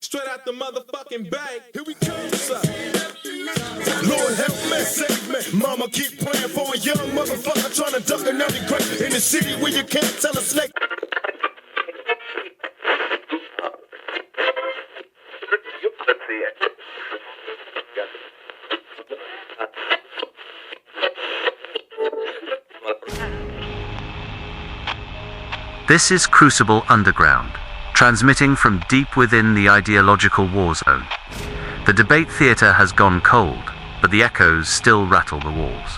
Straight out the motherfucking bank. Here we come, son. Lord help me, save me. Mama keep praying for a young motherfucker trying to duck a nutty grape in the city where you can't tell a snake. This is Crucible Underground, transmitting from deep within the ideological war zone. The debate theatre has gone cold, but the echoes still rattle the walls.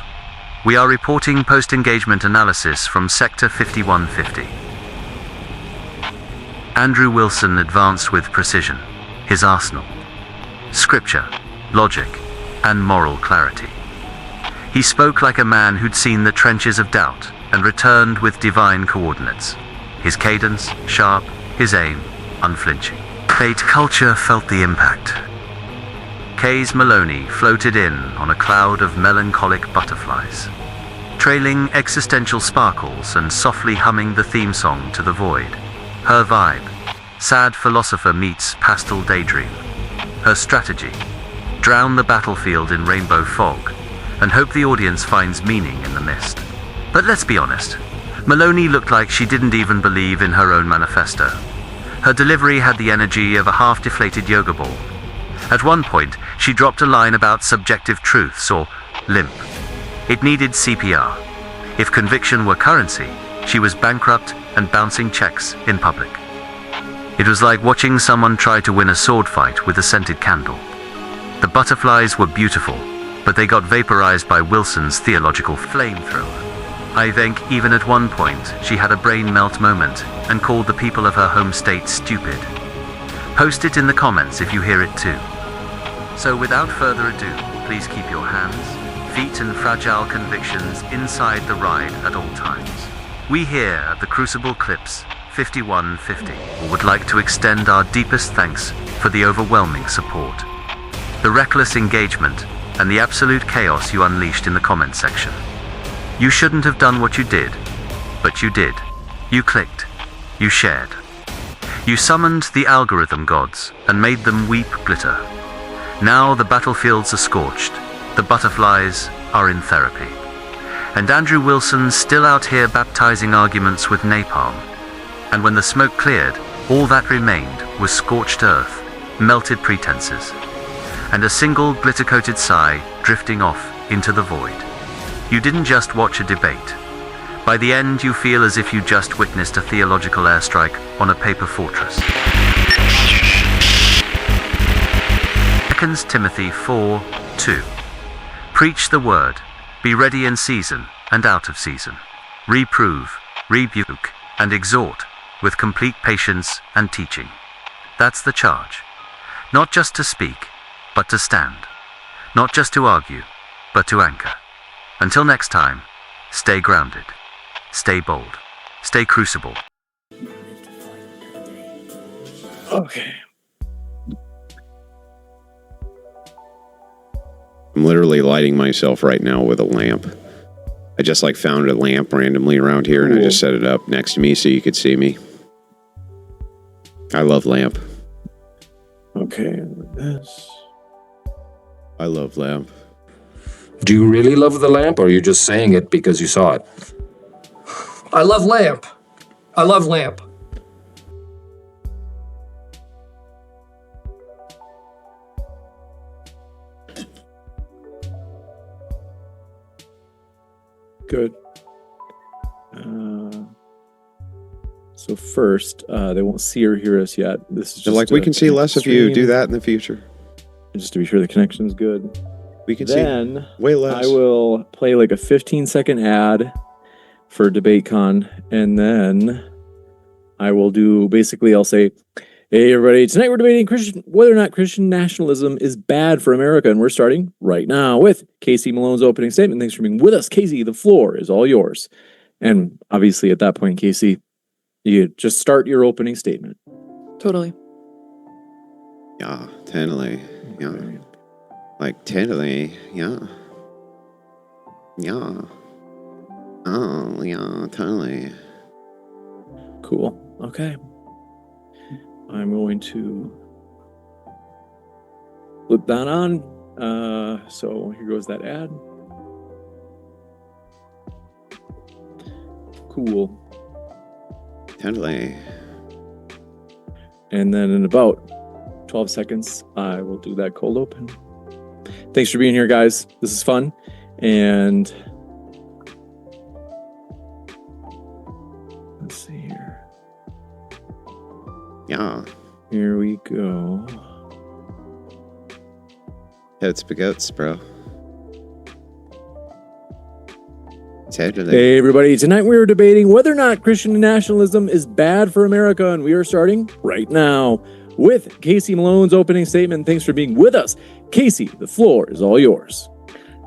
We are reporting post-engagement analysis from Sector 5150. Andrew Wilson advanced with precision, his arsenal: scripture, logic, and moral clarity. He spoke like a man who'd seen the trenches of doubt and returned with divine coordinates. His cadence sharp, his aim unflinching. Fate culture felt the impact. Kayse Melone floated in on a cloud of melancholic butterflies, trailing existential sparkles and softly humming the theme song to the void. Her vibe: sad philosopher meets pastel daydream. Her strategy: drown the battlefield in rainbow fog and hope the audience finds meaning in the mist. But let's be honest, Melone looked like she didn't even believe in her own manifesto. Her delivery had the energy of a half-deflated yoga ball. At one point, she dropped a line about subjective truths or limp. It needed CPR. If conviction were currency, she was bankrupt and bouncing checks in public. It was like watching someone try to win a sword fight with a scented candle. The butterflies were beautiful, but they got vaporized by Wilson's theological flamethrower. I think even at one point she had a brain melt moment and called the people of her home state stupid. Post it in the comments if you hear it too. So without further ado, please keep your hands, feet and fragile convictions inside the ride at all times. We here at the Crucible Clips 5150 would like to extend our deepest thanks for the overwhelming support, the reckless engagement, and the absolute chaos you unleashed in the comment section. You shouldn't have done what you did, but you did. You clicked. You shared. You summoned the algorithm gods and made them weep glitter. Now the battlefields are scorched. The butterflies are in therapy. And Andrew Wilson's still out here baptizing arguments with napalm. And when the smoke cleared, all that remained was scorched earth, melted pretenses, and a single glitter-coated sigh drifting off into the void. You didn't just watch a debate. By the end, you feel as if you just witnessed a theological airstrike on a paper fortress. 2 Timothy 4:2. Preach the word, be ready in season and out of season. Reprove, rebuke, and exhort with complete patience and teaching. That's the charge. Not just to speak, but to stand. Not just to argue, but to anchor. Until next time, stay grounded, stay bold, stay crucible. Okay. I'm literally lighting myself right now with a lamp. I just found a lamp randomly around here and I just set it up next to me so you could see me. I love lamp. Okay, this. I love lamp. Do you really love the lamp, or are you just saying it because you saw it? I love lamp. I love lamp. Good. So first, they won't see or hear us yet. This is just we can see less of you. Do that in the future. Just to be sure the connection's good. We can Then see way less. I will play like a 15-second ad for DebateCon, and then I will do, basically I'll say, hey everybody, tonight we're debating whether or not Christian nationalism is bad for America, and we're starting right now with Kayse Melone's opening statement. Thanks for being with us. Kayse, the floor is all yours. And obviously at that point, Kayse, you just start your opening statement. Totally. Yeah, totally. Yeah. Totally. Yeah. Yeah. Oh, yeah, totally. Cool. Okay. I'm going to flip that on. So here goes that ad. Cool. Totally. And then in about 12 seconds, I will do that cold open. Thanks for being here, guys. This is fun. And let's see here. Yeah. Here we go. Totes bagoats, bro. Totally. Hey, everybody. Tonight we are debating whether or not Christian nationalism is bad for America, and we are starting right now with Kayse Melone's opening statement. Thanks for being with us. Kayse, the floor is all yours.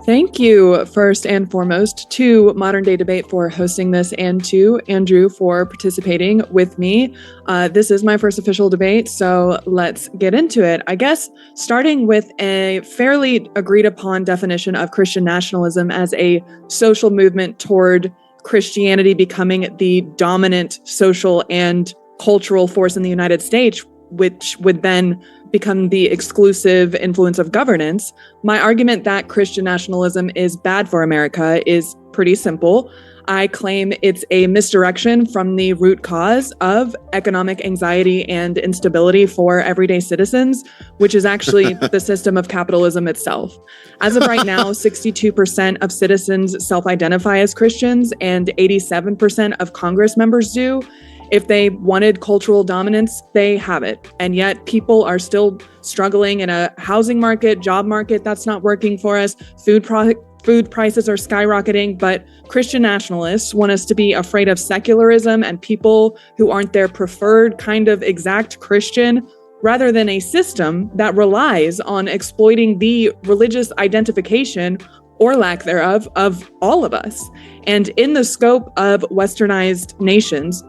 Thank you, first and foremost, to Modern Day Debate for hosting this, and to Andrew for participating with me. This is my first official debate, so let's get into it. I guess starting with a fairly agreed upon definition of Christian nationalism as a social movement toward Christianity becoming the dominant social and cultural force in the United States, which would then become the exclusive influence of governance. My argument that Christian nationalism is bad for America is pretty simple. I claim it's a misdirection from the root cause of economic anxiety and instability for everyday citizens, which is actually the system of capitalism itself. As of right now, 62% of citizens self-identify as Christians, and 87% of Congress members do. If they wanted cultural dominance, they have it. And yet people are still struggling in a housing market, job market that's not working for us. Food prices are skyrocketing, but Christian nationalists want us to be afraid of secularism and people who aren't their preferred kind of exact Christian, rather than a system that relies on exploiting the religious identification or lack thereof of all of us. And in the scope of westernized nations,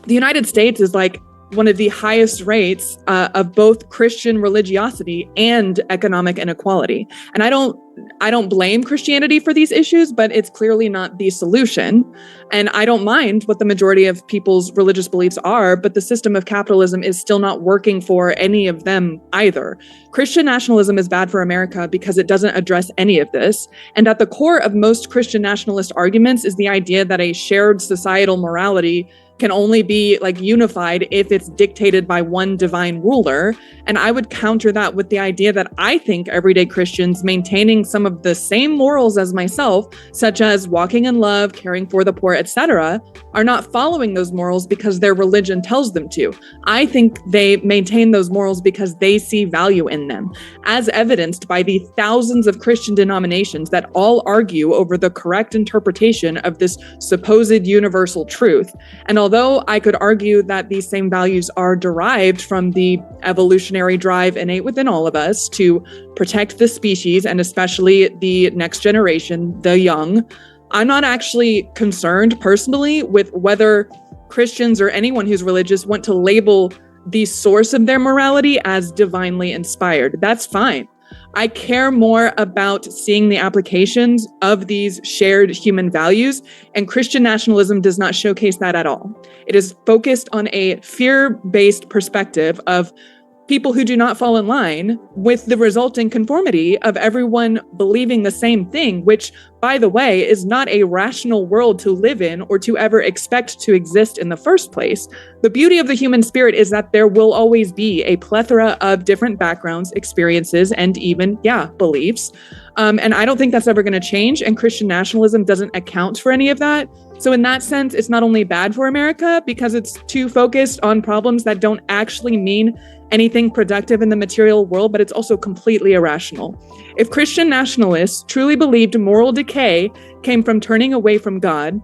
the United States is like one of the highest rates of both Christian religiosity and economic inequality. And I don't blame Christianity for these issues, but it's clearly not the solution. And I don't mind what the majority of people's religious beliefs are, but the system of capitalism is still not working for any of them either. Christian nationalism is bad for America because it doesn't address any of this. And at the core of most Christian nationalist arguments is the idea that a shared societal morality can only be like unified if it's dictated by one divine ruler. And I would counter that with the idea that I think everyday Christians maintaining some of the same morals as myself, such as walking in love, caring for the poor, etc., are not following those morals because their religion tells them to. I think they maintain those morals because they see value in them, as evidenced by the thousands of Christian denominations that all argue over the correct interpretation of this supposed universal truth. And although I could argue that these same values are derived from the evolutionary drive innate within all of us to protect the species, and especially the next generation, the young, I'm not actually concerned personally with whether Christians or anyone who's religious want to label the source of their morality as divinely inspired. That's fine. I care more about seeing the applications of these shared human values, and Christian nationalism does not showcase that at all. It is focused on a fear-based perspective of people who do not fall in line with the resulting conformity of everyone believing the same thing, which, by the way, is not a rational world to live in or to ever expect to exist in the first place. The beauty of the human spirit is that there will always be a plethora of different backgrounds, experiences, and even, beliefs. And I don't think that's ever going to change, and Christian nationalism doesn't account for any of that. So in that sense, it's not only bad for America because it's too focused on problems that don't actually mean anything productive in the material world, but it's also completely irrational. If Christian nationalists truly believed moral decay came from turning away from God,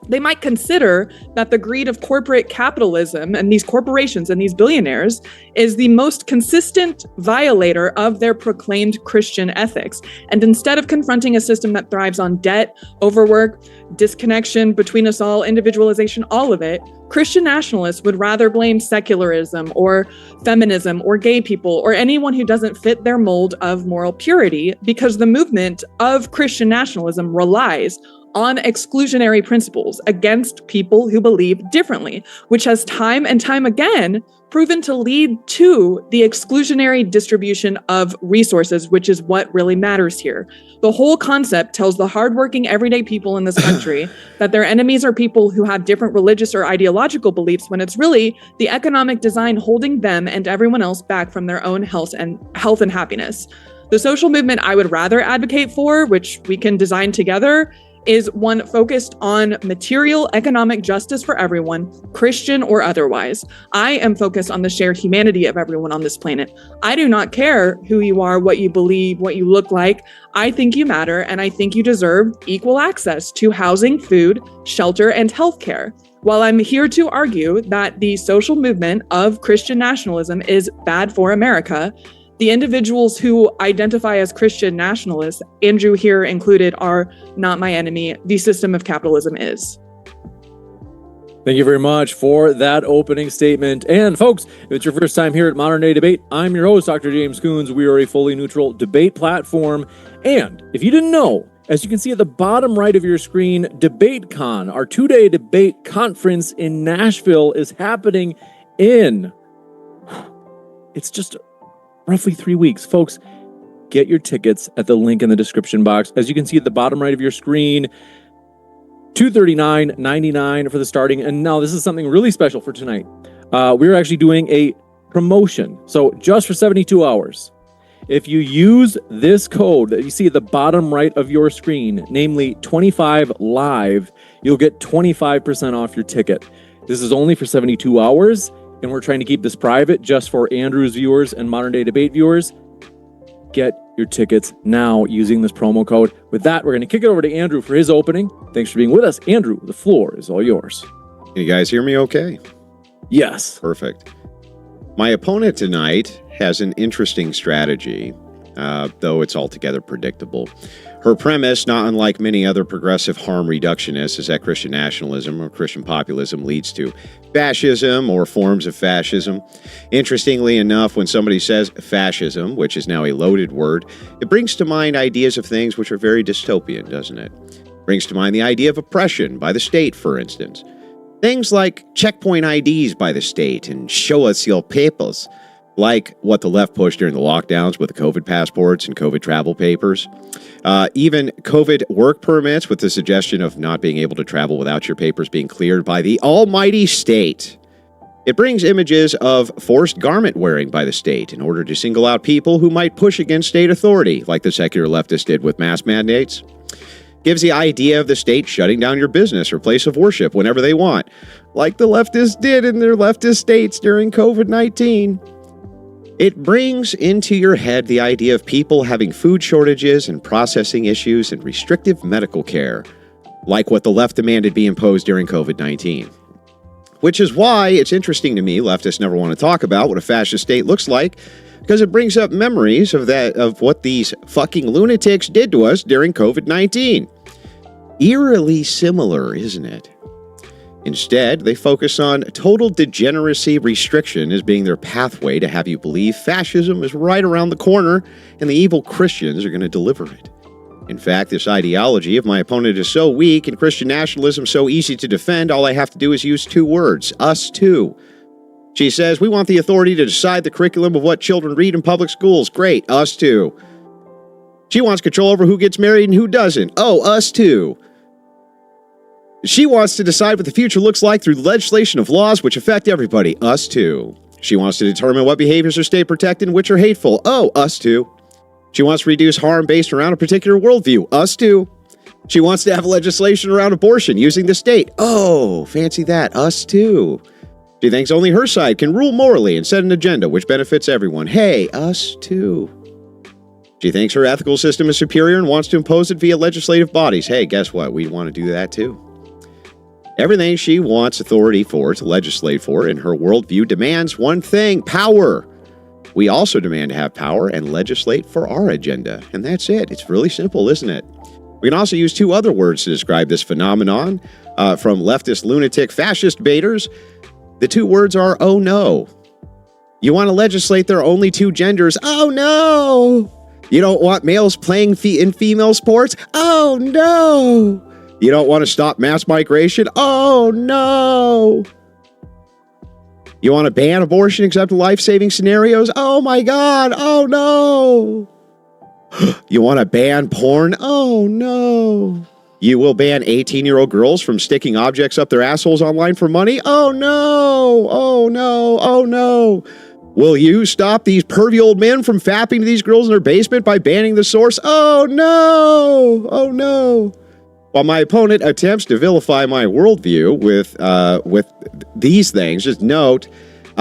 they might consider that the greed of corporate capitalism and these corporations and these billionaires is the most consistent violator of their proclaimed Christian ethics. And instead of confronting a system that thrives on debt, overwork, disconnection between us all, individualization, all of it, Christian nationalists would rather blame secularism or feminism or gay people or anyone who doesn't fit their mold of moral purity, because the movement of Christian nationalism relies on exclusionary principles against people who believe differently, which has time and time again proven to lead to the exclusionary distribution of resources, which is what really matters here. The whole concept tells the hardworking everyday people in this country that their enemies are people who have different religious or ideological beliefs, when it's really the economic design holding them and everyone else back from their own health and happiness. The social movement I would rather advocate for, which we can design together, is one focused on material economic justice for everyone, Christian or otherwise. I am focused on the shared humanity of everyone on this planet. I do not care who you are, what you believe, what you look like. I think you matter, and I think you deserve equal access to housing, food, shelter, and healthcare. While I'm here to argue that the social movement of Christian nationalism is bad for America, the individuals who identify as Christian nationalists, Andrew here included, are not my enemy. The system of capitalism is. Thank you very much for that opening statement. And folks, if it's your first time here at Modern Day Debate, I'm your host, Dr. James Coons. We are a fully neutral debate platform. And if you didn't know, as you can see at the bottom right of your screen, DebateCon, our 2-day debate conference in Nashville, is happening in... It's just roughly 3 weeks. Folks, get your tickets at the link in the description box. As you can see at the bottom right of your screen, $239.99 for the starting. And now this is something really special for tonight. We're actually doing a promotion. So just for 72 hours, if you use this code that you see at the bottom right of your screen, namely 25LIVE, you'll get 25% off your ticket. This is only for 72 hours. And we're trying to keep this private just for Andrew's viewers and Modern Day Debate viewers. Get your tickets now using this promo code. With that, we're going to kick it over to Andrew for his opening. Thanks for being with us. Andrew, the floor is all yours. Can you guys hear me okay? Yes. Perfect. My opponent tonight has an interesting strategy, though it's altogether predictable. Her premise, not unlike many other progressive harm reductionists, is that Christian nationalism or Christian populism leads to fascism or forms of fascism. Interestingly enough, when somebody says fascism, which is now a loaded word, it brings to mind ideas of things which are very dystopian, doesn't it? It brings to mind the idea of oppression by the state, for instance. Things like checkpoint IDs by the state and show us your papers, like what the left pushed during the lockdowns with the COVID passports and COVID travel papers. Even COVID work permits with the suggestion of not being able to travel without your papers being cleared by the almighty state. It brings images of forced garment wearing by the state in order to single out people who might push against state authority, like the secular leftists did with mask mandates. Gives the idea of the state shutting down your business or place of worship whenever they want, like the leftists did in their leftist states during COVID-19. It brings into your head the idea of people having food shortages and processing issues and restrictive medical care, like what the left demanded be imposed during COVID-19. Which is why it's interesting to me, leftists never want to talk about what a fascist state looks like, because it brings up memories of what these fucking lunatics did to us during COVID-19. Eerily similar, isn't it? Instead, they focus on total degeneracy restriction as being their pathway to have you believe fascism is right around the corner and the evil Christians are going to deliver it. In fact, this ideology of my opponent is so weak and Christian nationalism so easy to defend, all I have to do is use 2 words, us too. She says, we want the authority to decide the curriculum of what children read in public schools. Great, us too. She wants control over who gets married and who doesn't. Oh, us too. She wants to decide what the future looks like through legislation of laws which affect everybody. Us too. She wants to determine what behaviors are state protected and which are hateful. Oh, us too. She wants to reduce harm based around a particular worldview. Us too. She wants to have legislation around abortion using the state. Oh, fancy that. Us too. She thinks only her side can rule morally and set an agenda which benefits everyone. Hey, us too. She thinks her ethical system is superior and wants to impose it via legislative bodies. Hey, guess what? We want to do that too. Everything she wants authority for, to legislate for, in her worldview demands one thing, power. We also demand to have power and legislate for our agenda. And that's it. It's really simple, isn't it? We can also use 2 other words to describe this phenomenon from leftist lunatic fascist baiters. The 2 words are, oh no. You want to legislate there are only 2 genders. Oh no. You don't want males playing in female sports. Oh no. You don't want to stop mass migration? Oh, no. You want to ban abortion except in life-saving scenarios? Oh, my God. Oh, no. You want to ban porn? Oh, no. You will ban 18-year-old girls from sticking objects up their assholes online for money? Oh, no. Oh, no. Oh, no. Will you stop these pervy old men from fapping to these girls in their basement by banning the source? Oh, no. Oh, no. While my opponent attempts to vilify my worldview with these things, just note,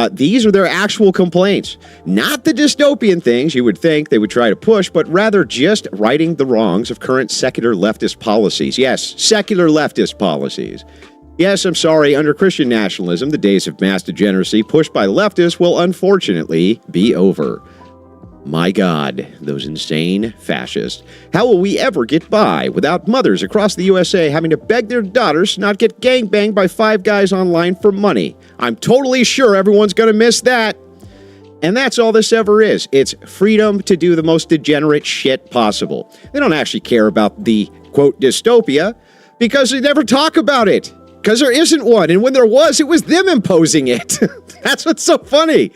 these are their actual complaints, not the dystopian things you would think they would try to push, but rather just righting the wrongs of current secular leftist policies. Yes, secular leftist policies. Yes, I'm sorry, under Christian nationalism, the days of mass degeneracy pushed by leftists will unfortunately be over. My God, those insane fascists. How will we ever get by without mothers across the USA having to beg their daughters to not get gangbanged by 5 guys online for money? I'm totally sure everyone's going to miss that. And that's all this ever is. It's freedom to do the most degenerate shit possible. They don't actually care about the, quote, dystopia because they never talk about it. Because there isn't one. And when there was, it was them imposing it. That's what's so funny.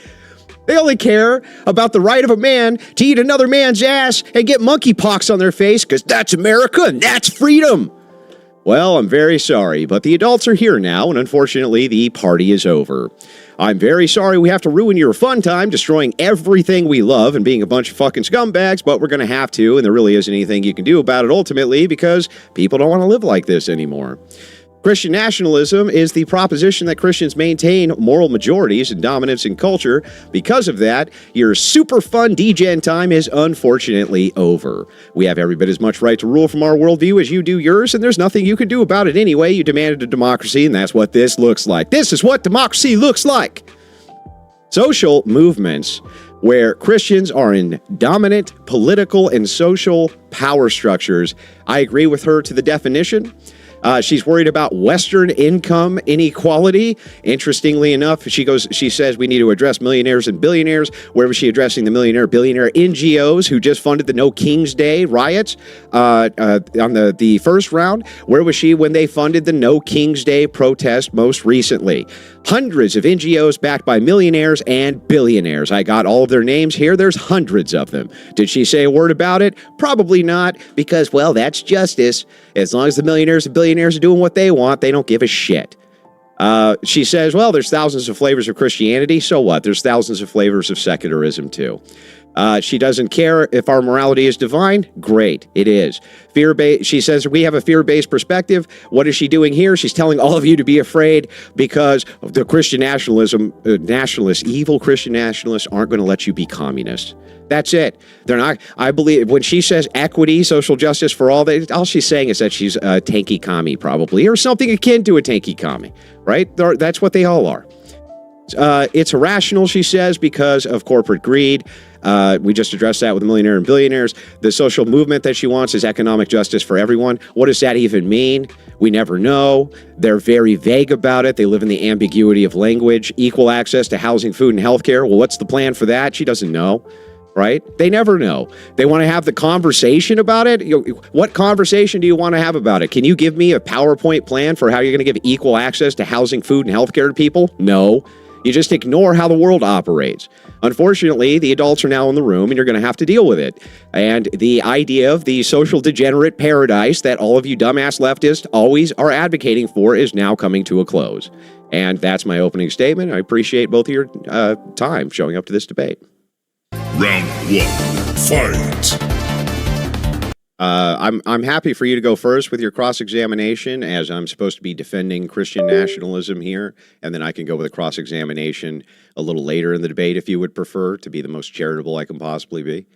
They only care about the right of a man to eat another man's ass and get monkeypox on their face because that's America and that's freedom. Well, I'm very sorry, but the adults are here now, and unfortunately, the party is over. I'm very sorry we have to ruin your fun time destroying everything we love and being a bunch of fucking scumbags, but we're going to have to, and there really isn't anything you can do about it ultimately because people don't want to live like this anymore. Christian nationalism is the proposition that Christians maintain moral majorities and dominance in culture. Because of that, your super fun degen time is unfortunately over. We have every bit as much right to rule from our worldview as you do yours, and there's nothing you can do about it anyway. You demanded a democracy, and that's what this looks like. This is what democracy looks like. Social movements where Christians are in dominant political and social power structures. I agree with her to the definition. She's worried about Western income inequality. Interestingly enough, she says we need to address millionaires and billionaires. Where was she addressing the millionaire-billionaire NGOs who just funded the No King's Day riots on the first round? Where was she when they funded the No King's Day protest most recently? Hundreds of NGOs backed by millionaires and billionaires. I got all of their names here. There's hundreds of them. Did she say a word about it? Probably not, because, well, that's justice. As long as the millionaires and billionaires are doing what they want, they don't give a shit. She says, well, there's thousands of flavors of Christianity. So what? There's thousands of flavors of secularism, too. She doesn't care if our morality is divine. Great, it is. Fear-based. She says we have a fear-based perspective. What is she doing here? She's telling all of you to be afraid because of the Christian nationalists, evil Christian nationalists aren't going to let you be communist. That's it. They're not. I believe when she says equity, social justice for all she's saying is that she's a tanky commie, probably, or something akin to a tanky commie, right? That's what they all are. It's irrational, she says, because of corporate greed. We just addressed that with millionaire and billionaires. The social movement that she wants is economic justice for everyone. What does that even mean? We never know. They're very vague about it. They live in the ambiguity of language. Equal access to housing, food, and healthcare. Well, what's the plan for that? She doesn't know. Right? They never know. They want to have the conversation about it. What conversation do you want to have about it? Can you give me a PowerPoint plan for how you're going to give equal access to housing, food, and healthcare to people? No. You just ignore how the world operates. Unfortunately, the adults are now in the room, and you're going to have to deal with it. And the idea of the social degenerate paradise that all of you dumbass leftists always are advocating for is now coming to a close. And that's my opening statement. I appreciate both of your time showing up to this debate. Round 1, fight! I'm happy for you to go first with your cross-examination, as I'm supposed to be defending Christian nationalism here, and then I can go with a cross-examination a little later in the debate if you would prefer, to be the most charitable I can possibly be.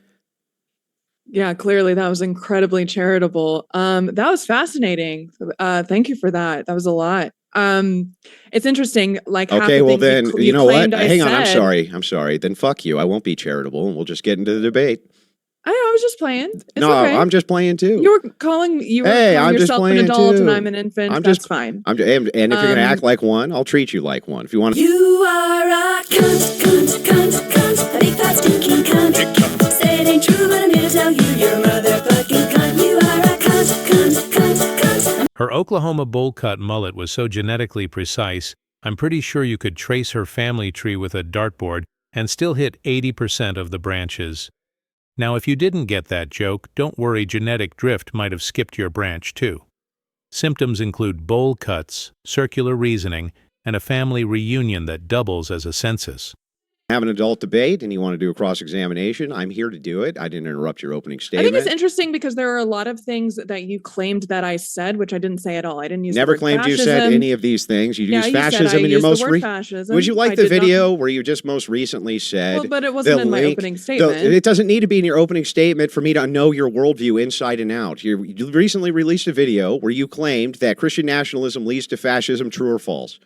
Yeah, clearly that was incredibly charitable. That was fascinating. Thank you for that. That was a lot. It's interesting, like, okay, well then, you know what? Hang on, I'm sorry. Then fuck you. I won't be charitable, and we'll just get into the debate. I was just playing. It's no, okay. I'm just playing too. You were calling yourself an adult, and I'm an infant. That's fine. And if you're gonna act like one, I'll treat you like one. If you want. You are a cunt, a big fat stinking cunt. Say it ain't true, but I'm here to tell you, you're a motherfucking cunt. You are a cunt. Her Her Oklahoma bowl cut mullet was so genetically precise, I'm pretty sure you could trace her family tree with a dartboard and still hit 80% of the branches. Now, if you didn't get that joke, don't worry, genetic drift might have skipped your branch too. Symptoms include bowl cuts, circular reasoning, and a family reunion that doubles as a census. Have an adult debate and you want to do a cross-examination, I'm here to do it. I didn't interrupt your opening I statement. think it's interesting because there are a lot of things that you claimed that I said, which I didn't say at all. I didn't use Never the word claimed fascism. you said any of these things. You used you said fascism I in your used most the word fascism. Would you like I the did not- video where you just most recently said Well, but it wasn't in my opening statement. It doesn't need to be in your opening statement for me to know your worldview inside and out. You recently released a video where you claimed that Christian nationalism leads to fascism. True or false?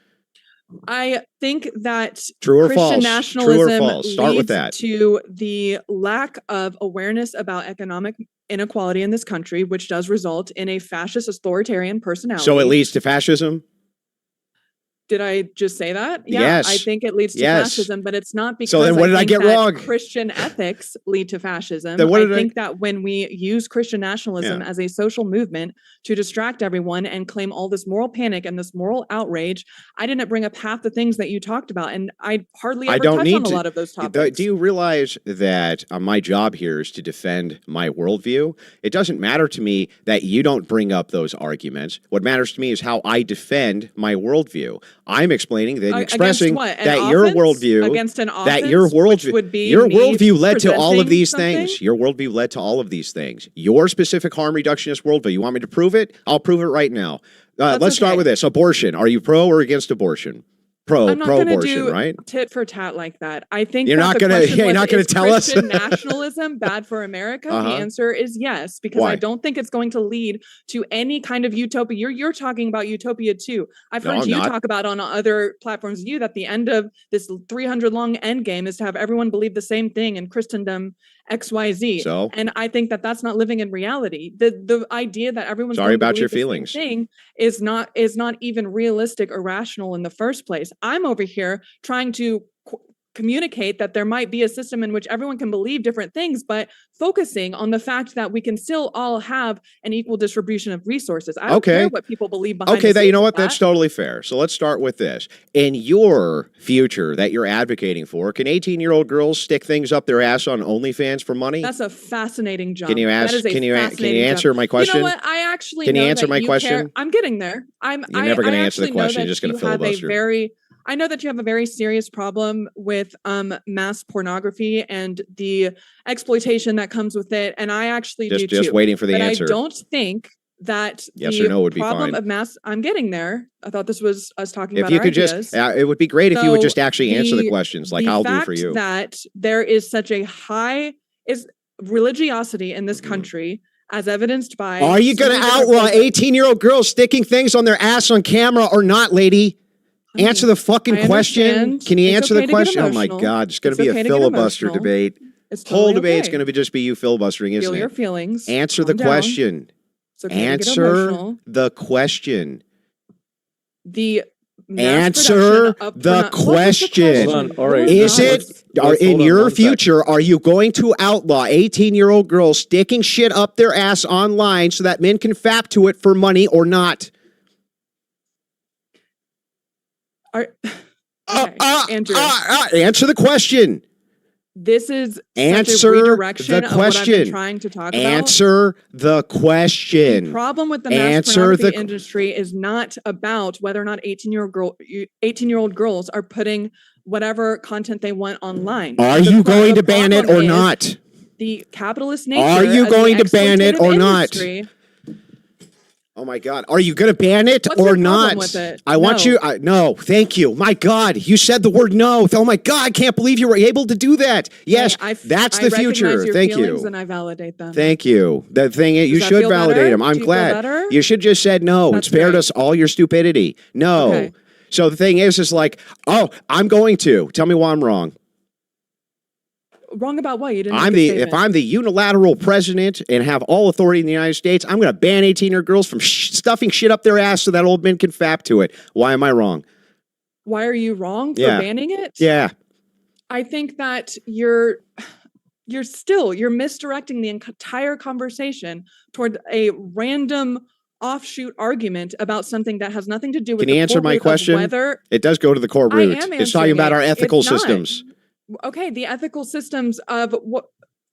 I think that True or Christian false? nationalism True or false? Start with leads that. to the lack of awareness about economic inequality in this country, which does result in a fascist authoritarian personality. So it leads to fascism? Did I just say that? Yeah, Yes. I think it leads to Yes. fascism, but it's not because So then what did I think get that wrong? Christian ethics lead to fascism. Then what did I I- think that when we use Christian nationalism Yeah. as a social movement to distract everyone and claim all this moral panic and this moral outrage, I didn't bring up half the things that you talked about, and I hardly ever touch on a lot of those topics. Do you realize that my job here is to defend my worldview? It doesn't matter to me that you don't bring up those arguments. What matters to me is how I defend my worldview. I'm explaining that, expressing what? An that your offense? worldview, Against an that your offense, which worldview, would be your me worldview led to all of presenting these something? things. Your worldview led to all of these things. Your specific harm reductionist worldview. You want me to prove it? I'll prove it right now. Let's start okay. with this. Abortion. Are you pro or against abortion? I'm not going to Pro-abortion, do right? tit for tat like that. I think You're that not the gonna- question you're was, not gonna is tell us? Christian nationalism bad for America? Uh-huh. The answer is yes, because Why? I don't think it's going to lead to any kind of utopia. You're talking about utopia too. I've No, heard I'm you not. talk about on other platforms you that the end of this 300 long end game is to have everyone believe the same thing in Christendom XYZ. So? And I think that that's not living in reality. The idea that everyone's Sorry going to about your believe the same feelings. thing is not even realistic or rational in the first place. I'm over here trying to communicate that there might be a system in which everyone can believe different things, but focusing on the fact that we can still all have an equal distribution of resources. I don't care what people believe behind Okay, the that you scenes know of what? that. That's totally fair. So let's start with this. In your future that you're advocating for, can 18-year-old girls stick things up their ass on OnlyFans for money? That's a fascinating job. Can you ask? That is a Can you fascinating answer job. my question? You know what? I actually Can you know answer that my you question? care. I'm getting there. You're never going to answer the actually know question. You're that just going to you have a filibuster. I know that you have a very serious problem with mass pornography and the exploitation that comes with it, and I actually do Just too. waiting for the but answer. I don't think that Yes the or no would be problem fine. of mass. I'm getting there. I thought this was us talking If about you our could ideas. just, it would be great if you would just So actually answer the questions like I'll do for fact you. That there is such a high religiosity in this country, as evidenced by. Are you so going to many different outlaw places. 18-year-old girls sticking things on their ass on camera or not, lady? Answer the fucking I question. understand. Can you It's answer okay the to get question? Oh my emotional. God, it's going It's to be okay a to get filibuster emotional. debate. It's Whole totally debate's okay. going to be just be you filibustering, isn't Feel it? your feelings. Answer the Calm down. question. It's okay to get Answer emotional. the question. The mass Answer production of the what was question. Hold on. All What right. was Is that? it, are, let's in hold on your one sec. future, are you going to outlaw 18-year-old girls sticking shit up their ass online so that men can fap to it for money or not? Okay, Andrew, Answer the question. this is such a Answer redirection the of what I've been question. trying to talk about. Answer the question. The problem with the mass Answer pornography the- industry is not about whether or not 18-year-old girls are putting whatever content they want online. Are The you going to ban it problem or is not? The capitalist nature. Are you of the going to ban it exploitative or not? industry. Oh my God. Are you going to ban it What's or your problem not? with it? I want No. you. No, thank you. My God, you said the word no. Oh my God, I can't believe you were able to do that. Yes, that's the I recognize future. your Thank feelings you. And I validate them. Thank you. The thing is, you that should feel validate better? them. I'm Do you feel glad. better? You should just said no and That's spared great. us all your stupidity. No. Okay. So the thing is like, oh, I'm going to. Tell me why I'm wrong. Wrong about what? You didn't. If make a I'm statement. the unilateral president and have all authority in the United States, I'm going to ban 18-year girls from stuffing shit up their ass so that old men can fap to it. Why am I wrong? Why are you wrong for Yeah. banning it? Yeah. I think that you're misdirecting the entire conversation toward a random offshoot argument about something that has nothing to do with Can you the answer core my root of question? whether It does go to the core I root. am It's talking answering about it. our ethical It's not. systems. Okay, the ethical systems of what?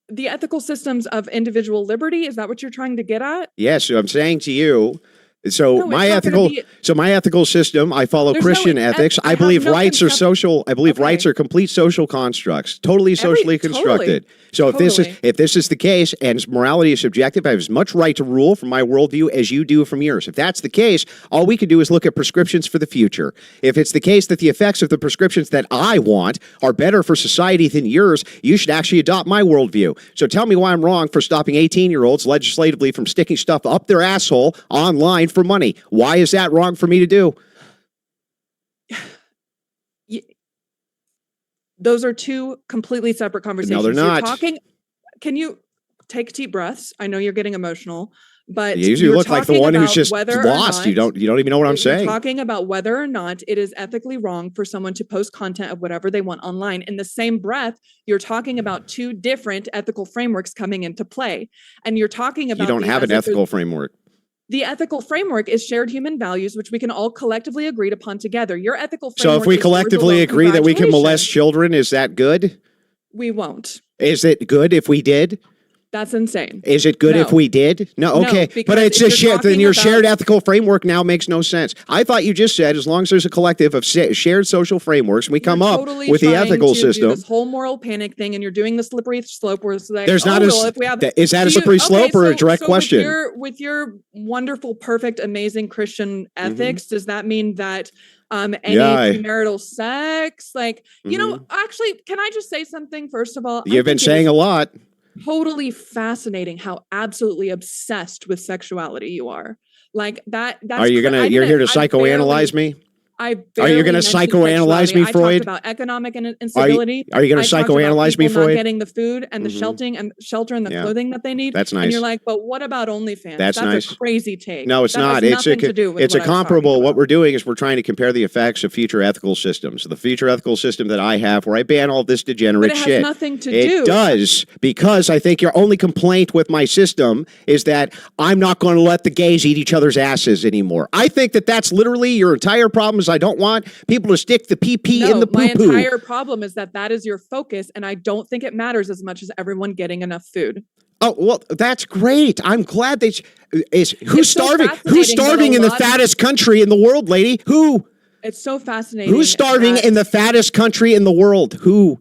The ethical systems of individual liberty, is that what you're trying to get at? Yes, so I'm saying to you, so No, it's my not gonna ethical be- so my ethical system, I follow There's Christian no ethics. I I believe have no rights are concept- social. I believe Okay. rights are complete social constructs, totally socially constructed. So Totally. if this is the case and morality is subjective, I have as much right to rule from my worldview as you do from yours. If that's the case, all we can do is look at prescriptions for the future. If it's the case that the effects of the prescriptions that I want are better for society than yours, you should actually adopt my worldview. So tell me why I'm wrong for stopping 18-year-olds legislatively from sticking stuff up their asshole online for money. Why is that wrong for me to do? Those are two completely separate conversations. No, they're not. You're talking. Can you take deep breaths? I know you're getting emotional, but You usually you're look like the talking one who's about just whether or lost. not- You don't even know what I'm you're saying. talking about whether or not it is ethically wrong for someone to post content of whatever they want online. In the same breath, you're talking about two different ethical frameworks coming into play, and you're talking about You don't these have an as if ethical framework. The ethical framework is shared human values, which we can all collectively agree upon together. Your ethical So framework. if we is yours collectively alone. agree that we can molest Congratulations. children, is that good? We won't. Is it good if we did? That's insane. Is it good if No. we did? No, No, okay. because But it's if a you're shared, then talking your shared about- ethical framework now makes no sense. I thought you just said as long as there's a collective of shared social frameworks, we come You're up totally with the trying ethical to do system. this whole moral panic thing, and you're doing the slippery slope where it's like, There's not oh, a well, s- if we have, is that a do you- slippery slope or a direct question? With your wonderful, perfect, amazing Christian ethics, does that mean that any Yeah. premarital sex, like, you know, actually, can I just say something first of all? You've been saying a lot. Totally fascinating how absolutely obsessed with sexuality you are. Like that. That's Are you I you're here to didn't- I psychoanalyze barely- me? I Are you barely gonna mentioned psychoanalyze sexuality. me, I Freud? talked about economic instability. Are you gonna I talked psychoanalyze about me, people not Freud? getting the food and the shelter and the Yeah. clothing that they need. That's And nice. you're like, but what about OnlyFans? That's nice. a crazy take. No, it's That not. Has It's nothing to do with it's a what I was talking comparable. What about. we're doing is we're trying to compare the effects of future ethical systems. The future ethical system that I have, where I ban all this degenerate But it has shit. nothing to It do. does, because I think your only complaint with my system is that I'm not going to let the gays eat each other's asses anymore. I think that that's literally your entire problem. Is I don't want people to stick the PP in the my poo-poo. entire problem is that is your focus, and I don't think it matters as much as everyone getting enough food. Oh, well, that's great. I'm glad that who's It's so starving? fascinating Who's that starving a in the lot of- fattest country in the world, lady? Who? It's so fascinating. Who's starving that- in the fattest country in the world? Who?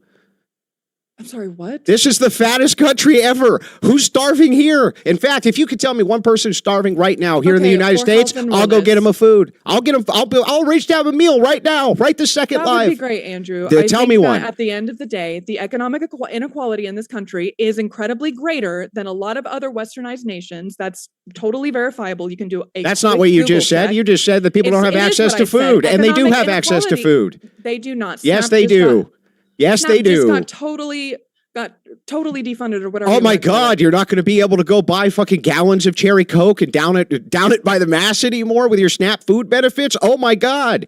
I'm sorry, what? This is the fattest country ever. Who's starving here? In fact, if you could tell me one person who's starving right now here in the Okay, United for States, health and I'll go get wellness. him a food. I'll get him. I'll reach down a meal right now, right this second That live. would be great, Andrew. Then I tell think me that one. At the end of the day, the economic inequality in this country is incredibly greater than a lot of other westernized nations. That's totally verifiable. You can do a That's not quick what you Google just said. check. You just said that people don't have It is access what to I said. food, and they do Economic have access to inequality. food. They do not. Yes, Snap they just do. Yes, Snap they just do. got totally defunded or whatever. Oh you my wanna call God! it. You're not going to be able to go buy fucking gallons of cherry Coke and down it by the mass anymore with your SNAP food benefits. Oh my God!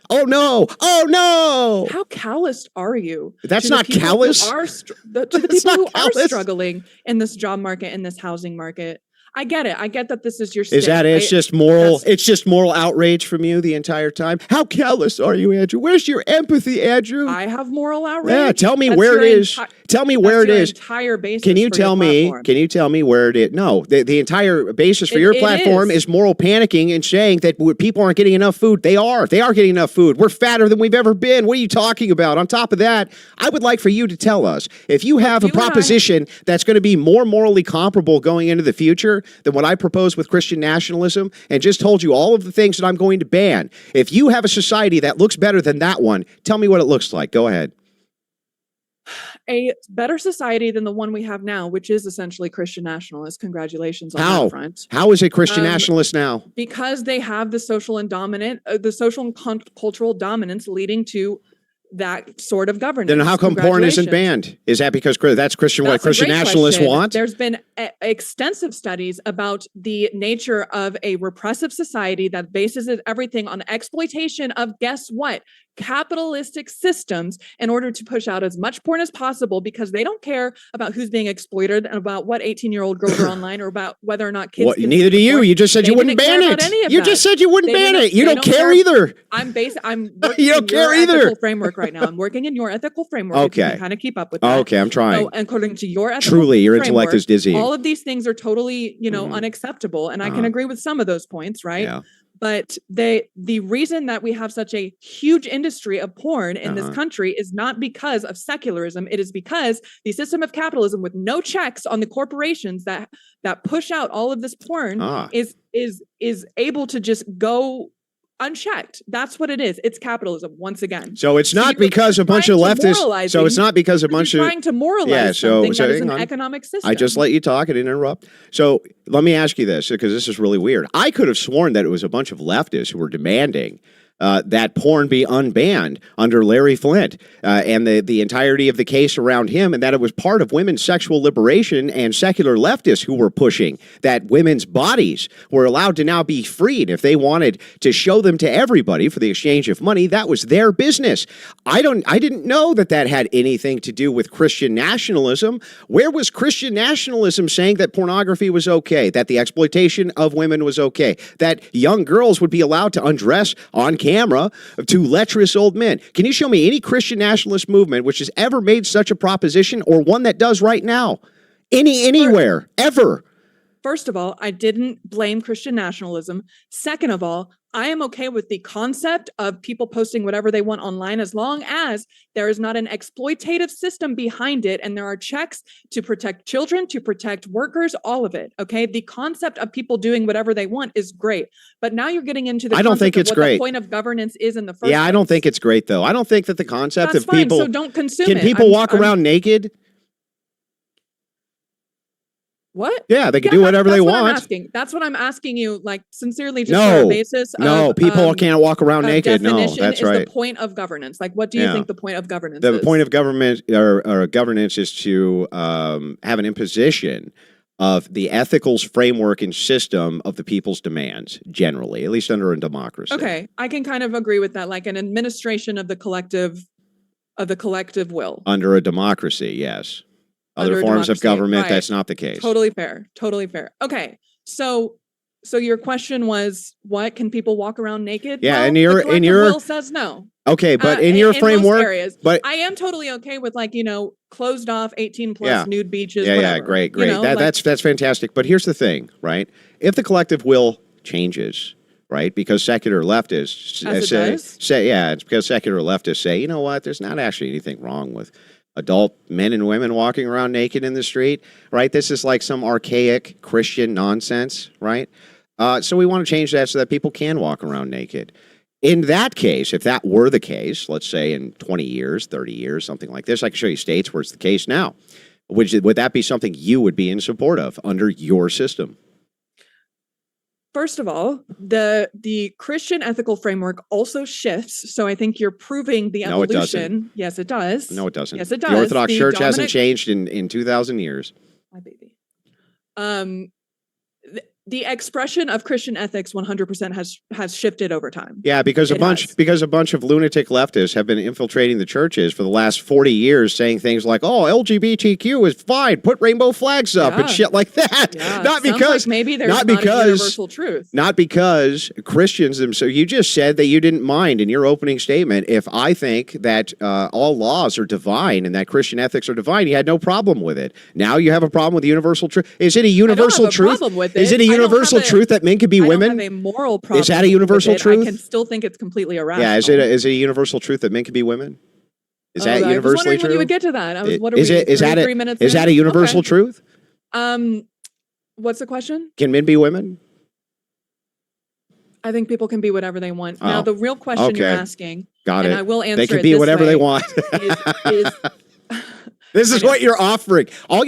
Oh no! Oh no! How calloused are you? That's to the not people who callous. are to the That's people not who callous. are struggling in this job market, in this housing market. I get it. I get that this is your. Is that it? It's stick. just moral. that's- It's just moral outrage from you the entire time. How callous are you, Andrew? Where's your empathy, Andrew? I have moral outrage. Yeah, tell me That's where your it is. Tell me where it that's your is. Entire basis. Can you for your tell me? platform. Can you tell me where it is? No, the entire basis for your It platform is. is moral panicking and saying that people aren't getting enough food. They are. They are getting enough food. We're fatter than we've ever been. What are you talking about? On top of that, I would like for you to tell us if you have a you and I- proposition that's going to be more morally comparable going into the future than what I propose with Christian nationalism, and just told you all of the things that I'm going to ban. If you have a society that looks better than that one, tell me what it looks like. Go ahead. A better society than the one we have now, which is essentially Christian nationalist. Congratulations on How? that front. How is it Christian Um, nationalist now? Because they have the social and the social and cultural dominance leading to that sort of governance. Then how come porn isn't Congratulations. banned? Is that because that's Christian? What That's a Christian great nationalists question. want? There's been extensive studies about the nature of a repressive society that bases everything on exploitation of, guess what? capitalistic systems in order to push out as much porn as possible because they don't care about who's being exploited and about what 18-year-old girls are online or about whether or not kids Well, can neither do you. porn. You just said you wouldn't ban it. You just said you wouldn't ban it. You don't care either. I'm working You don't in care your either. ethical framework right now. I'm working in your ethical framework. If you Okay. can kind of keep up with that. Okay, I'm trying. So according to your ethical Truly, your intellect framework, is dizzying. all of these things are totally, unacceptable. And I can agree with some of those points, right? Yeah. But the reason that we have such a huge industry of porn in this country is not because of secularism. It is because the system of capitalism with no checks on the corporations that push out all of this porn is able to just go unchecked. That's what it is. It's capitalism once again. So it's not because a bunch of leftists. So it's not because a bunch of trying to moralize something that is an economic system. I just let you talk. I didn't interrupt. So let me ask you this, because this is really weird. I could have sworn that it was a bunch of leftists who were demanding that porn be unbanned under Larry Flynt and the entirety of the case around him, and that it was part of women's sexual liberation and secular leftists who were pushing that women's bodies were allowed to now be freed. If they wanted to show them to everybody for the exchange of money, that was their business. I didn't know that had anything to do with Christian nationalism. Where was Christian nationalism saying that pornography was okay, that the exploitation of women was okay, that young girls would be allowed to undress on camera to lecherous old men? Can you show me any Christian nationalist movement which has ever made such a proposition, or one that does right now? Anywhere, ever? First of all, I didn't blame Christian nationalism. Second of all, I am okay with the concept of people posting whatever they want online as long as there is not an exploitative system behind it and there are checks to protect children, to protect workers, all of it. Okay. The concept of people doing whatever they want is great. But now you're getting into the I don't think it's great. The point of governance is in the first place. I don't think it's great, though. I don't think that the concept That's of people. Fine, so don't consume Can it. people walk around naked? What? Yeah, they can do whatever they want. I'm asking. That's what I'm asking you, like, sincerely, just for a basis. No, people can't walk around naked. No, that's right. The point of governance. Like, what do you think the point of governance is? The point of government or governance is to have an imposition of the ethical framework and system of the people's demands, generally, at least under a democracy. Okay, I can kind of agree with that, like an administration of the collective will. Under a democracy, yes. Other forms of government, that's not the case. Totally fair. Totally fair. Okay. So your question was, what, can people walk around naked? Yeah, well, and your will says no. Okay, but in your framework, most areas, but I am totally okay with, like, closed off 18 plus nude beaches. Yeah, whatever, great. That's fantastic. But here's the thing, right? If the collective will changes, right? Because secular leftists say, it's because secular leftists say, you know what? There's not actually anything wrong with adult men and women walking around naked in the street, right? This is like some archaic Christian nonsense, right? So we want to change that so that people can walk around naked. In that case, if that were the case, let's say in 20 years, 30 years, something like this, I can show you states where it's the case now. Would that be something you would be in support of under your system? First of all, the Christian ethical framework also shifts. So I think you're proving the evolution. No, it doesn't. Yes, it does. No, it doesn't. Yes, it does. The Orthodox Church hasn't changed in 2,000 years. My baby. The expression of Christian ethics 100% has shifted over time. Yeah, because a bunch of lunatic leftists have been infiltrating the churches for the last 40 years, saying things like, "Oh, LGBTQ is fine. Put rainbow flags up and shit like that." Yeah, not because like maybe there's not a universal truth. Not because Christians themselves. So you just said that you didn't mind in your opening statement if I think that all laws are divine and that Christian ethics are divine. You had no problem with it. Now you have a problem with the universal truth. Is it a universal truth? Is it a universal truth that men can be women? I don't have a moral problem. Is that a universal truth? I can still think it's completely irrational. Yeah, is it a universal truth that men can be women? Is that universally I was wondering true? when you would get to that. Is that a universal truth? What's the question? Can men be women? I think people can be whatever they want. Now, the real question you're asking, got it. And I will answer they can it be this whatever way, they want. This is what you're offering. All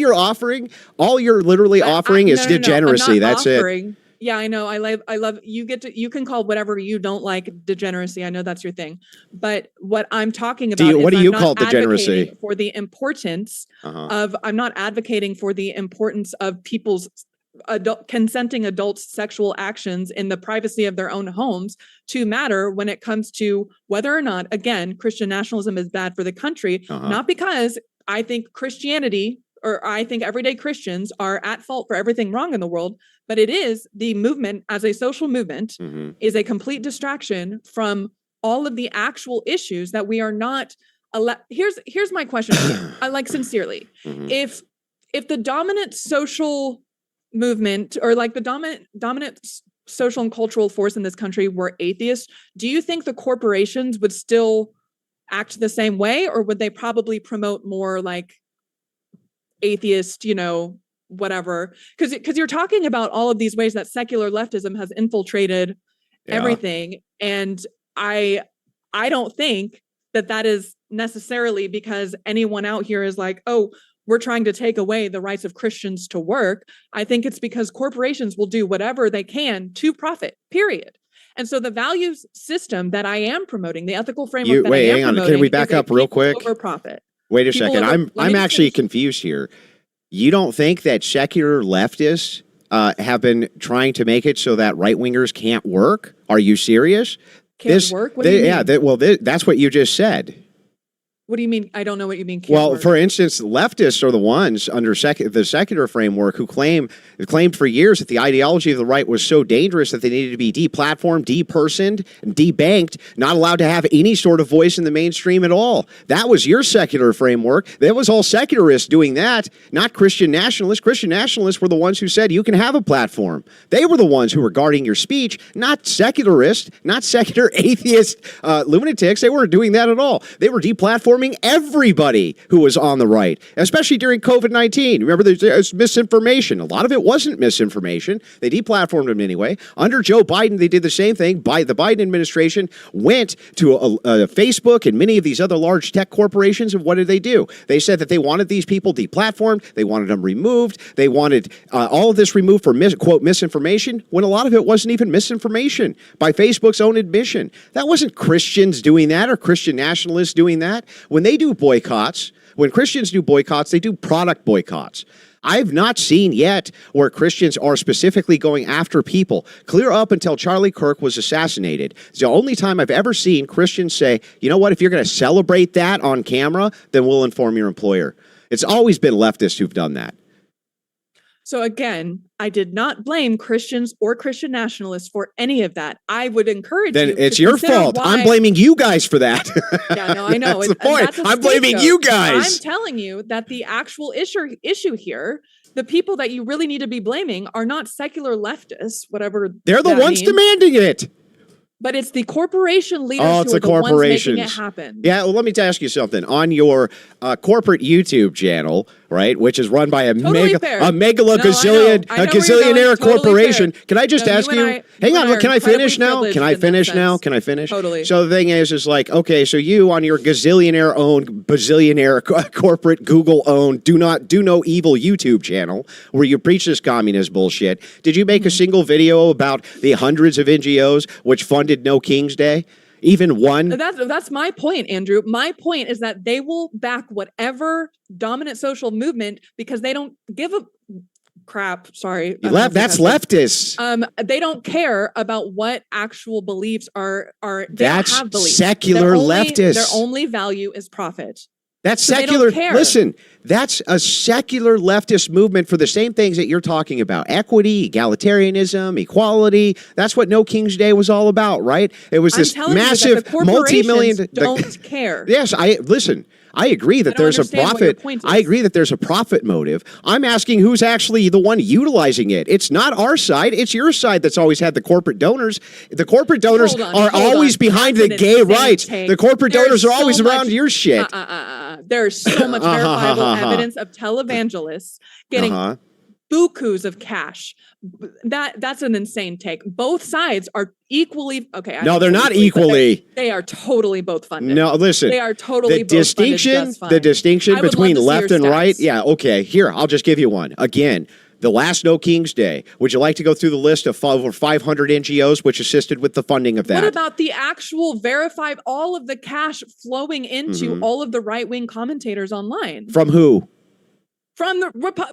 you're literally offering is degeneracy. That's it. Yeah, I know. I love you can call whatever you don't like degeneracy. I know that's your thing. But what I'm talking about what do you call degeneracy? For the importance of I'm not advocating for the importance of people's consenting adults' sexual actions in the privacy of their own homes to matter when it comes to whether or not, again, Christian nationalism is bad for the country, not because I think Christianity or I think everyday Christians are at fault for everything wrong in the world, but it is the movement as a social movement is a complete distraction from all of the actual issues that we are not. Here's my question. I like sincerely, if the dominant social movement or like the dominant social and cultural force in this country were atheists, do you think the corporations would still act the same way, or would they probably promote more like atheist, whatever? Because you're talking about all of these ways that secular leftism has infiltrated everything, and I don't think that is necessarily because anyone out here is like, oh, we're trying to take away the rights of Christians to work. I think it's because corporations will do whatever they can to profit, period. And so the values system that I am promoting, the ethical framework hang on. Can we back up real quick? Over profit. Wait a second. I'm actually confused here. You don't think that secular leftists have been trying to make it so that right-wingers can't work? Are you serious? Can't work? What do you mean? That's what you just said. What do you mean? I don't know what you mean. Well, for instance, leftists are the ones under the secular framework who claimed for years that the ideology of the right was so dangerous that they needed to be deplatformed, depersoned, and debanked, not allowed to have any sort of voice in the mainstream at all. That was your secular framework. That was all secularists doing that, not Christian nationalists. Christian nationalists were the ones who said you can have a platform. They were the ones who were guarding your speech, not secularists, not secular atheist lunatics. They weren't doing that at all. They were deplatforming everybody who was on the right, especially during COVID-19. Remember, there's misinformation. A lot of it wasn't misinformation. They deplatformed them anyway. Under Joe Biden, they did the same thing. The Biden administration went to Facebook and many of these other large tech corporations, and what did they do? They said that they wanted these people deplatformed. They wanted them removed. They wanted all of this removed for, quote, misinformation, when a lot of it wasn't even misinformation by Facebook's own admission. That wasn't Christians doing that or Christian nationalists doing that. When they do boycotts, when Christians do boycotts, they do product boycotts. I've not seen yet where Christians are specifically going after people. Clear up until Charlie Kirk was assassinated. It's the only time I've ever seen Christians say, you know what, if you're going to celebrate that on camera, then we'll inform your employer. It's always been leftists who've done that. So again, I did not blame Christians or Christian nationalists for any of that. I would encourage you. Then it's your fault. I'm blaming you guys for that. Yeah, no, I know. That's the point. I'm blaming you guys. I'm telling you that the actual issue here, the people that you really need to be blaming are not secular leftists, whatever. They're the ones demanding it. But it's the corporation leaders who are the ones making it happen. Yeah, well, let me ask you something. On your corporate YouTube channel, right, which is run by a gazillionaire corporation. Can I just ask you? Hang on, can I finish now? Can I finish? Totally. So the thing is like, okay, so you on your gazillionaire-owned, bazillionaire corporate Google-owned, do no evil YouTube channel where you preach this communist bullshit. Did you make a single video about the hundreds of NGOs which funded No King's Day? Even one? That's my point, Andrew. My point is that they will back whatever dominant social movement because they don't give a crap. Sorry. That's leftists. They don't care about what actual beliefs are. They that's don't have beliefs. Secular leftists. Their only value is profit. That's secular. Listen, that's a secular leftist movement for the same things that you're talking about. Equity, egalitarianism, equality. That's what No King's Day was all about, right? It was this massive multi-million. Don't care. Yes, I agree that there's a profit. I agree that there's a profit motive. I'm asking who's actually the one utilizing it. It's not our side. It's your side that's always had the corporate donors. The corporate donors are always behind the gay rights. The corporate donors are always around your shit. There's so much verifiable evidence of televangelists getting bukus of cash. That's an insane take. Both sides are equally okay. No, they're not equally. They are totally both funded. No, listen. They are totally both funded just fine. The distinction between left and right. Yeah, okay. Here, I'll just give you one. Again, the last No King's Day. Would you like to go through the list of over 500 NGOs which assisted with the funding of that? What about the actual verified, all of the cash flowing into all of the right-wing commentators online? From who? from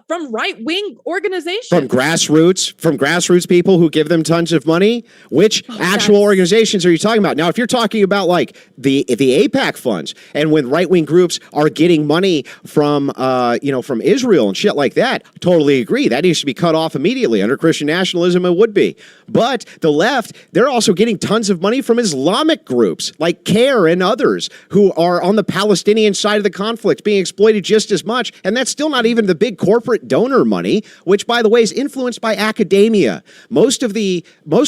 from right-wing organizations, from grassroots people who give them tons of money. Which actual organizations are you talking about? Now, if you're talking about like the AIPAC funds, and when right-wing groups are getting money from from Israel and shit like that, totally agree. That needs to be cut off immediately. Under Christian nationalism, it would be. But the left, they're also getting tons of money from Islamic groups like CARE and others who are on the Palestinian side of the conflict, being exploited just as much, and that's still not even the big corporate donor money, which, by the way, is influenced by academia. Most of the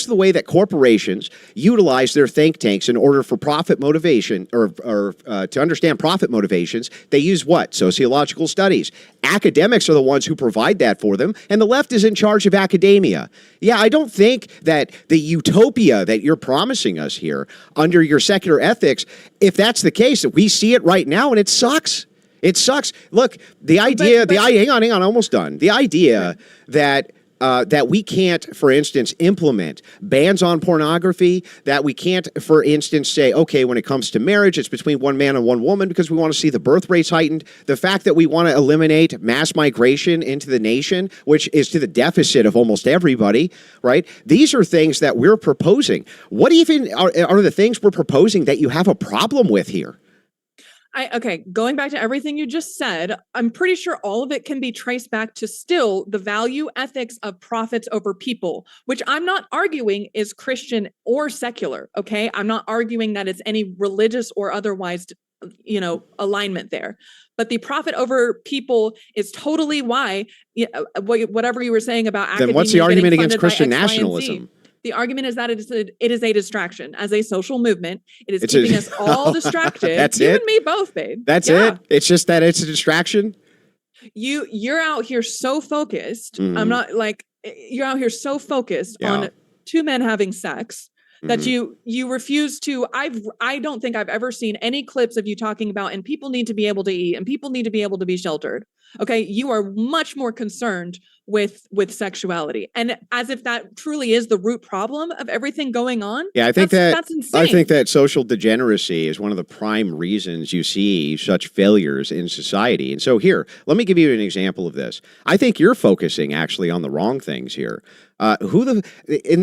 way that corporations utilize their think tanks in order for profit motivation or to understand profit motivations, they use what? Sociological studies. Academics are the ones who provide that for them, and the left is in charge of academia. Yeah, I don't think that the utopia that you're promising us here under your secular ethics, if that's the case, we see it right now and it sucks. It sucks. Look, the idea, hang on, almost done. The idea that we can't, for instance, implement bans on pornography, that we can't, for instance, say, okay, when it comes to marriage, it's between one man and one woman because we want to see the birth rates heightened. The fact that we want to eliminate mass migration into the nation, which is to the deficit of almost everybody, right? These are things that we're proposing. What even are the things we're proposing that you have a problem with here? Okay, going back to everything you just said, I'm pretty sure all of it can be traced back to still the value ethics of profits over people, which I'm not arguing is Christian or secular, okay? I'm not arguing that it's any religious or otherwise, alignment there. But the profit over people is totally why, whatever you were saying about academia. Then what's the argument against Christian nationalism? The argument is that it is a distraction. As a social movement, it is keeping us all distracted. That's you it? and me both, babe. That's it? It's just that it's a distraction? You're out here so focused. I'm not like, you're out here so focused on two men having sex that you refuse to. I don't think I've ever seen any clips of you talking about, and people need to be able to eat and people need to be able to be sheltered. Okay. You are much more concerned with sexuality, and as if that truly is the root problem of everything going on. Yeah, I think that's insane. I think that social degeneracy is one of the prime reasons you see such failures in society. And so here, let me give you an example of this. I think you're focusing actually on the wrong things here. In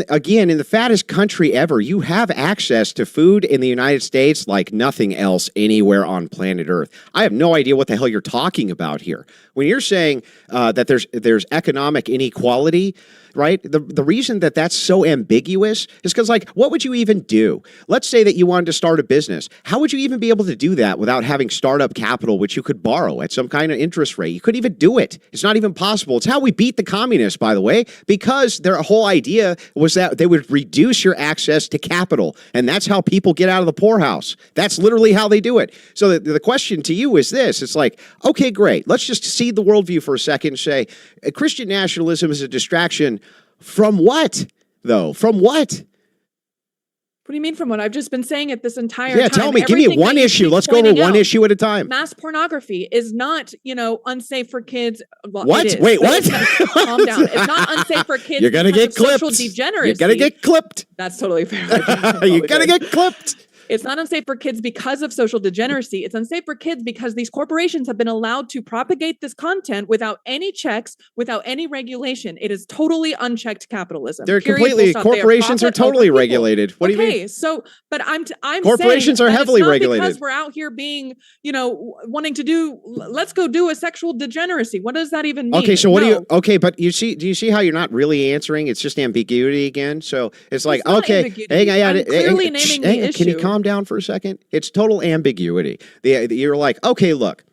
the fattest country ever, you have access to food in the United States like nothing else anywhere on planet Earth. I have no idea what the hell you're talking about here. When you're saying that there's economic inequality, right? The reason that that's so ambiguous is because, like, what would you even do? Let's say that you wanted to start a business. How would you even be able to do that without having startup capital, which you could borrow at some kind of interest rate? You couldn't even do it. It's not even possible. It's how we beat the communists, by the way, because their whole idea was that they would reduce your access to capital. And that's how people get out of the poorhouse. That's literally how they do it. So the question to you is this. It's like, okay, great. Let's just cede the worldview for a second and say Christian nationalism is a distraction. From what, though? From what? What do you mean from what? I've just been saying it this entire time. Yeah, tell me. Give me one issue. Let's go over one issue at a time. Mass pornography is not, unsafe for kids. Well, what? It is, wait, what? Calm down. It's not unsafe for kids. You're going to get clipped. Social degeneracy. You're going to get clipped. That's totally fair. You're going to get clipped. It's not unsafe for kids because of social degeneracy. It's unsafe for kids because these corporations have been allowed to propagate this content without any checks, without any regulation. It is totally unchecked capitalism. Corporations are totally regulated. What do you mean? So, but I'm corporations saying are heavily regulated because we're out here being, wanting to do. Let's go do a sexual degeneracy. What does that even mean? Okay, so what do you? Okay, but do you see how you're not really answering? It's just ambiguity again. So it's like, okay, I'm clearly naming the issue. Can you calm down for a second? It's total ambiguity. You're like, okay, look,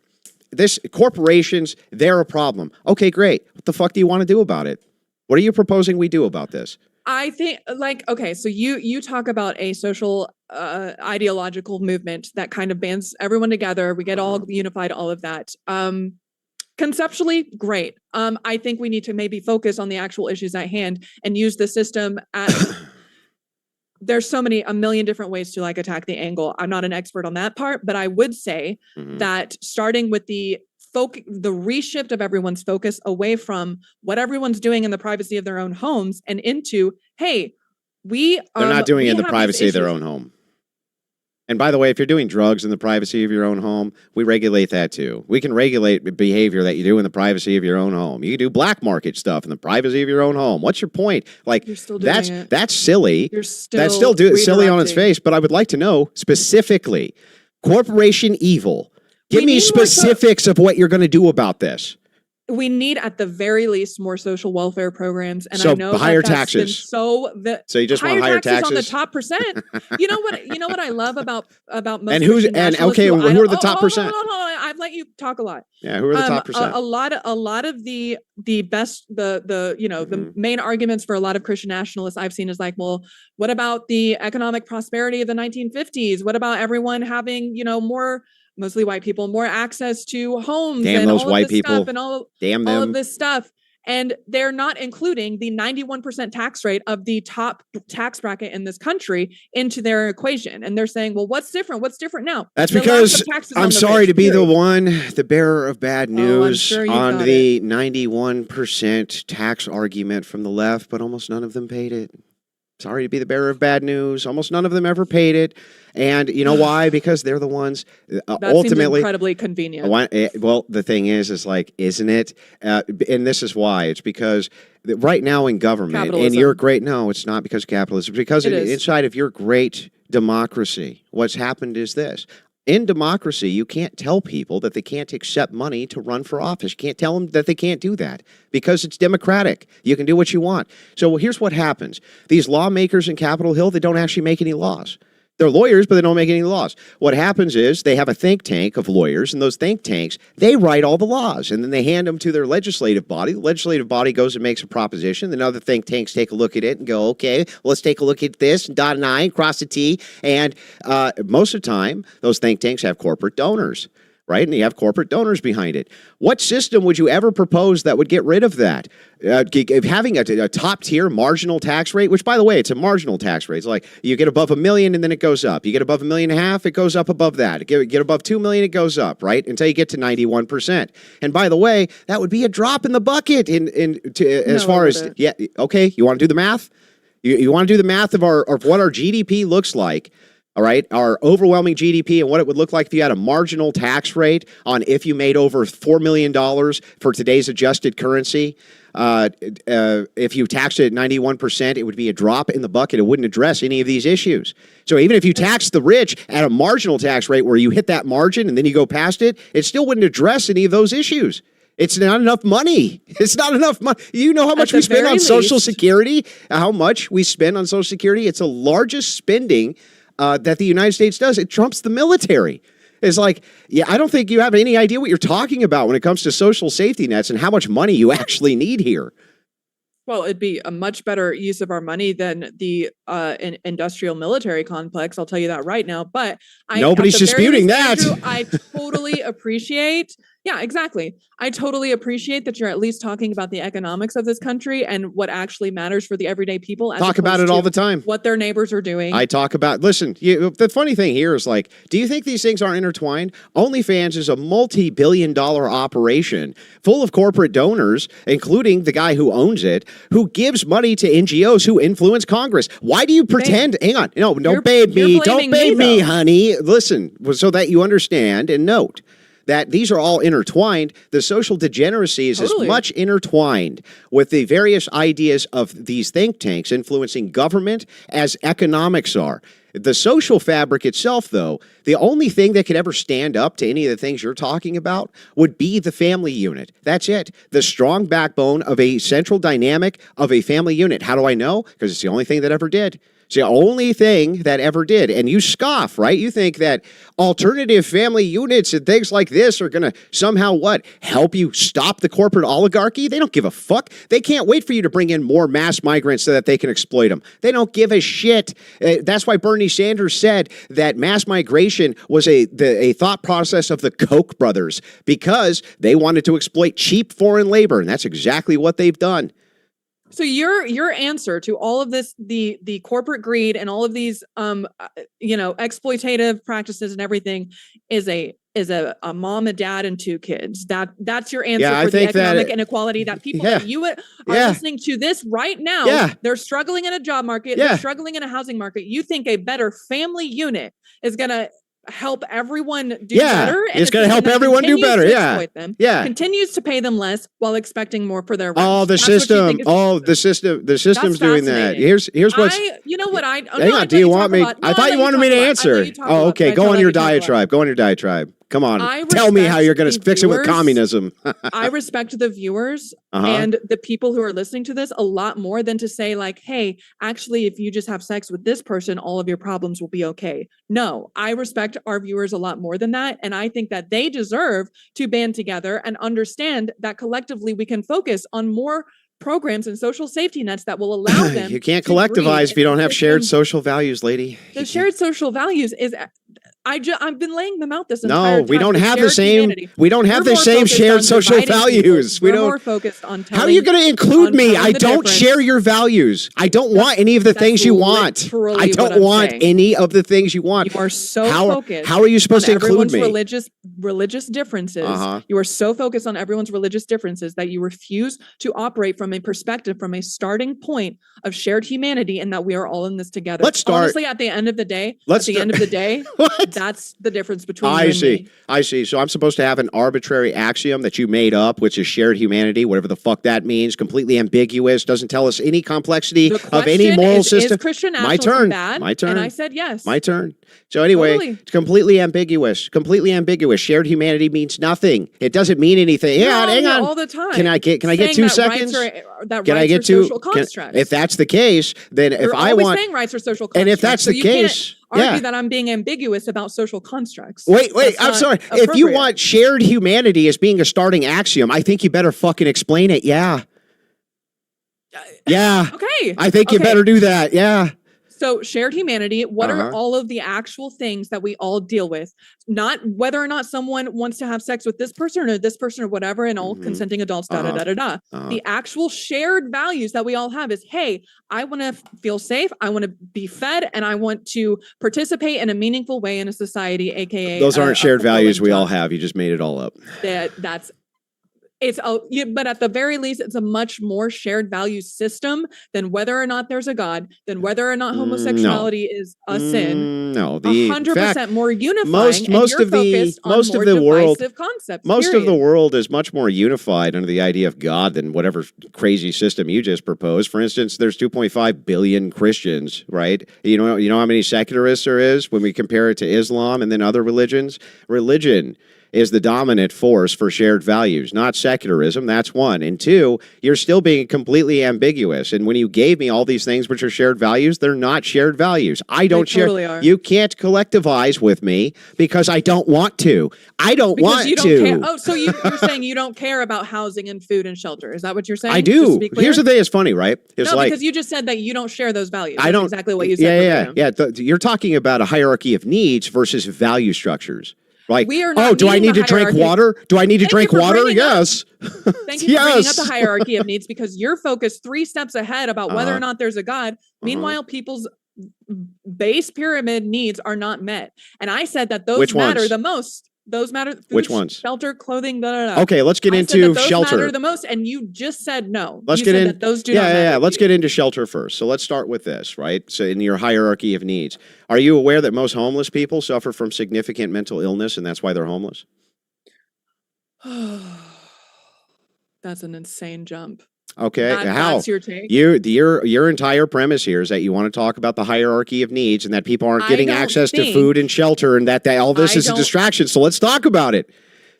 this corporations, they're a problem. Okay, great. What the fuck do you want to do about it? What are you proposing we do about this? I think, okay, so you talk about a social ideological movement that kind of bands everyone together. We get all unified, all of that. Conceptually, great. I think we need to maybe focus on the actual issues at hand and use the system at... There's a million different ways to attack the angle. I'm not an expert on that part, but I would say that starting with the reshift of everyone's focus away from what everyone's doing in the privacy of their own homes and into, hey, they're not doing it in the privacy of their own home. And by the way, if you're doing drugs in the privacy of your own home, we regulate that too. We can regulate behavior that you do in the privacy of your own home. You can do black market stuff in the privacy of your own home. What's your point? Like, You're still doing it. that's silly. You're still That's still silly on its redirecting. face. But I would like to know specifically, corporation evil. Give We me need more specifics of what you're going to do about this. We need, at the very least, more social welfare programs, and So I know higher that's been taxes. so You just want higher on the taxes? top percent. You know what I love about most And who's- Christian and nationalists okay, who I who are don't- the top percent? Hold on. I've let you talk a lot. Yeah, who are the top percent? A lot of the best the main arguments for a lot of Christian nationalists I've seen is like, well, what about the economic prosperity of the 1950s? What about everyone having more, mostly white people, more access to homes? Damn and those all of white this people. stuff and all Damn of them. this stuff. And they're not including the 91% tax rate of the top tax bracket in this country into their equation. And they're saying, well, what's different? What's different now? That's The lack because of taxes on I'm the sorry rich, to be the period. one, the bearer of bad I'm news sure you've on got the 91% tax argument from the left, but almost none of them paid it. Sorry to be the bearer of bad news. Almost none of them ever paid it. And you know why? Because they're the ones That ultimately. seems incredibly convenient. Well, the thing is like, isn't it? And this is why. It's because right now in government, Capitalism. and you're great. No, it's not because of capitalism. It's because It is. inside of your great democracy, what's happened is this. In democracy, you can't tell people that they can't accept money to run for office. You can't tell them that they can't do that because it's democratic. You can do what you want. So here's what happens. These lawmakers in Capitol Hill, they don't actually make any laws. They're lawyers, but they don't make any laws. What happens is they have a think tank of lawyers, and those think tanks, they write all the laws, and then they hand them to their legislative body. The legislative body goes and makes a proposition. Then other think tanks take a look at it and go, okay, let's take a look at this, dot an I, cross a T. And most of the time, those think tanks have corporate donors, right? And you have corporate donors behind it. What system would you ever propose that would get rid of that? Having a top-tier marginal tax rate, which, by the way, it's a marginal tax rate. It's like you get above $1 million and then it goes up. You get above $1.5 million, it goes up above that. Get above $2 million, it goes up, right? Until you get to 91%. And by the way, that would be a drop in the bucket as far as, yeah, okay, you want to do the math? You want to do the math of what our GDP looks like? All right, our overwhelming GDP and what it would look like if you had a marginal tax rate on if you made over $4 million for today's adjusted currency. If you taxed it at 91%, it would be a drop in the bucket. It wouldn't address any of these issues. So even if you tax the rich at a marginal tax rate where you hit that margin and then you go past it, it still wouldn't address any of those issues. It's not enough money. It's not enough money. You know how much we spend on Social Security? How much we spend on Social Security? It's the largest spending that the United States does. It trumps the military. It's like, yeah, I don't think you have any idea what you're talking about when it comes to social safety nets and how much money you actually need here. Well, it'd be a much better use of our money than the industrial military complex. I'll tell you that right now. But Nobody's disputing that. Andrew, I totally appreciate. Yeah, exactly. I totally appreciate that you're at least talking about the economics of this country and what actually matters for the everyday people. Talk about it all the time. What their neighbors are doing. I talk about, listen, the funny thing here is like, do you think these things aren't intertwined? OnlyFans is a multi-billion-dollar operation full of corporate donors, including the guy who owns it, who gives money to NGOs who influence Congress. Why do you pretend? Hang on. No, don't babe me. Don't babe me, honey. Listen, so that you understand and note that these are all intertwined. The social degeneracy is as much intertwined with the various ideas of these think tanks influencing government as economics are. The social fabric itself, though, the only thing that could ever stand up to any of the things you're talking about would be the family unit. That's it. The strong backbone of a central dynamic of a family unit. How do I know? Because it's the only thing that ever did. It's the only thing that ever did. And you scoff, right? You think that alternative family units and things like this are going to somehow help you stop the corporate oligarchy? They don't give a fuck. They can't wait for you to bring in more mass migrants so that they can exploit them. They don't give a shit. That's why Bernie Sanders said that mass migration was a thought process of the Koch brothers because they wanted to exploit cheap foreign labor. And that's exactly what they've done. So your answer to all of this, the corporate greed and all of these exploitative practices and everything is a is a mom, a dad, and 2 kids. That's your answer Yeah, I for the think that economic inequality that people Yeah. that you are Yeah. listening to this right now. Yeah. They're struggling in a job market. Yeah. They're struggling in a housing market. You think a better family unit is going to help everyone do Yeah, better? And it's gonna system help that everyone do continues better, to yeah. exploit them, Yeah. continues to pay them less while expecting more for their rent. Oh, the That's what you system. think is- Oh, the system's doing that. fascinating. Here's what's. you know what I Hang no, I on. Do let you talk want me? about- I no, thought let you wanted me talk to a lot. I answer. let you talk a Oh, lot, okay. but I Go felt on like your you talked a lot. diatribe. Go on your diatribe. Come on. I Tell me how respect you're going to the fix it with viewers. communism. I respect the viewers Uh-huh. and the people who are listening to this a lot more than to say like, hey, actually, if you just have sex with this person, all of your problems will be okay. No, I respect our viewers a lot more than that. And I think that they deserve to band together and understand that collectively we can focus on more programs and social safety nets that will allow them. You can't to breathe collectivize if you in a don't have shared system. social values, lady. The shared social values is I've been laying them out this entire No, time. we don't The have the shared same. humanity. We don't have We're the more same focused shared on social dividing people. values. We We're don't. more focused on How are you going to include on me? telling I the don't difference. share your values. I don't want any of the That's things you want. literally I what don't I'm want saying. any of the things you want. You are so focused. How are you supposed to on include everyone's me? religious differences. Uh-huh. You are so focused on everyone's religious differences that you refuse to operate from a perspective, from a starting point of shared humanity, and that we are all in this together. Let's start- Honestly, at the end of the day, What? that's the difference between you I and see. me. I see. So I'm supposed to have an arbitrary axiom that you made up, which is shared humanity, whatever the fuck that means, completely ambiguous, doesn't tell us any complexity The of any question moral is system. Christian My nationalism turn. bad? My turn. And I said yes. My turn. So anyway, Totally. it's completely ambiguous. Completely ambiguous. Shared humanity means nothing. It doesn't mean anything. You're Hang on, on hang here on. all the time. Can I get saying 2 that seconds? That Can I rights get are 2? social constructs. If that's the case, then if You're I always want saying rights are social constructs. and if that's so the you can't case, argue yeah. that I'm being ambiguous about social constructs. Wait, That's I'm not sorry. If you appropriate. want shared humanity as being a starting axiom, I think you better fucking explain it. Yeah. Yeah. Okay. I think you Okay. better do that. Yeah. So shared humanity, what are Uh-huh. all of the actual things that we all deal with? Not whether or not someone wants to have sex with this person or whatever, and all Mhm. consenting adults, Uh-huh. da. Uh-huh. The actual shared values that we all have is, hey, I want to feel safe, I want to be fed, and I want to participate in a meaningful way in a society, aka Those aren't shared values we all have. have. You just made it all up. But at the very least, it's a much more shared value system than whether or not there's a God, than whether or not homosexuality is a sin. No, 100% more unifying. most and you're of the focused on most more of the world divisive concepts. most of the period. world is much more unified under the idea of God than whatever crazy system you just proposed. For instance, there's 2.5 billion Christians, right? You know how many secularists there is when we compare it to Islam and then other religions? Religion is the dominant force for shared values, not secularism. That's one. And two, you're still being completely ambiguous. And when you gave me all these things which are shared values, they're not shared values. I don't share. totally are. You can't collectivize with me because I don't want to. I don't Because want you don't to. care. Oh, so you're saying you don't care about housing and food and shelter. Is that what you're saying? I Just to do. be clear? Here's the thing. It's funny, right? It's No, like because you just said that you don't share those values. I That's don't exactly what you said. Yeah. You're talking about a hierarchy of needs versus value structures. Like, We are not do I meeting need to the drink hierarchy. water? Do I need to Thank you drink for water? bringing up- Yes. Thank you for bringing up Yes. the hierarchy of needs because you're focused 3 steps ahead about whether Uh-huh. or not there's a God. Meanwhile, people's base pyramid needs are not met. And I said that those Which matter ones? the most. Those matter. Food, Which ones? Shelter, clothing, da. Okay, let's get I said into that those shelter. matter the most, and you just said no. Let's You get said in. that those do not matter. Yeah. to Let's you. get into shelter first. So let's start with this, right? So in your hierarchy of needs, are you aware that most homeless people suffer from significant mental illness, and that's why they're homeless? That's an insane jump. Okay, how? That's your take. Your entire premise here is that you want to talk about the hierarchy of needs and that people aren't I getting don't access to think- food and shelter and that all this I is a don't- distraction. So let's talk about it.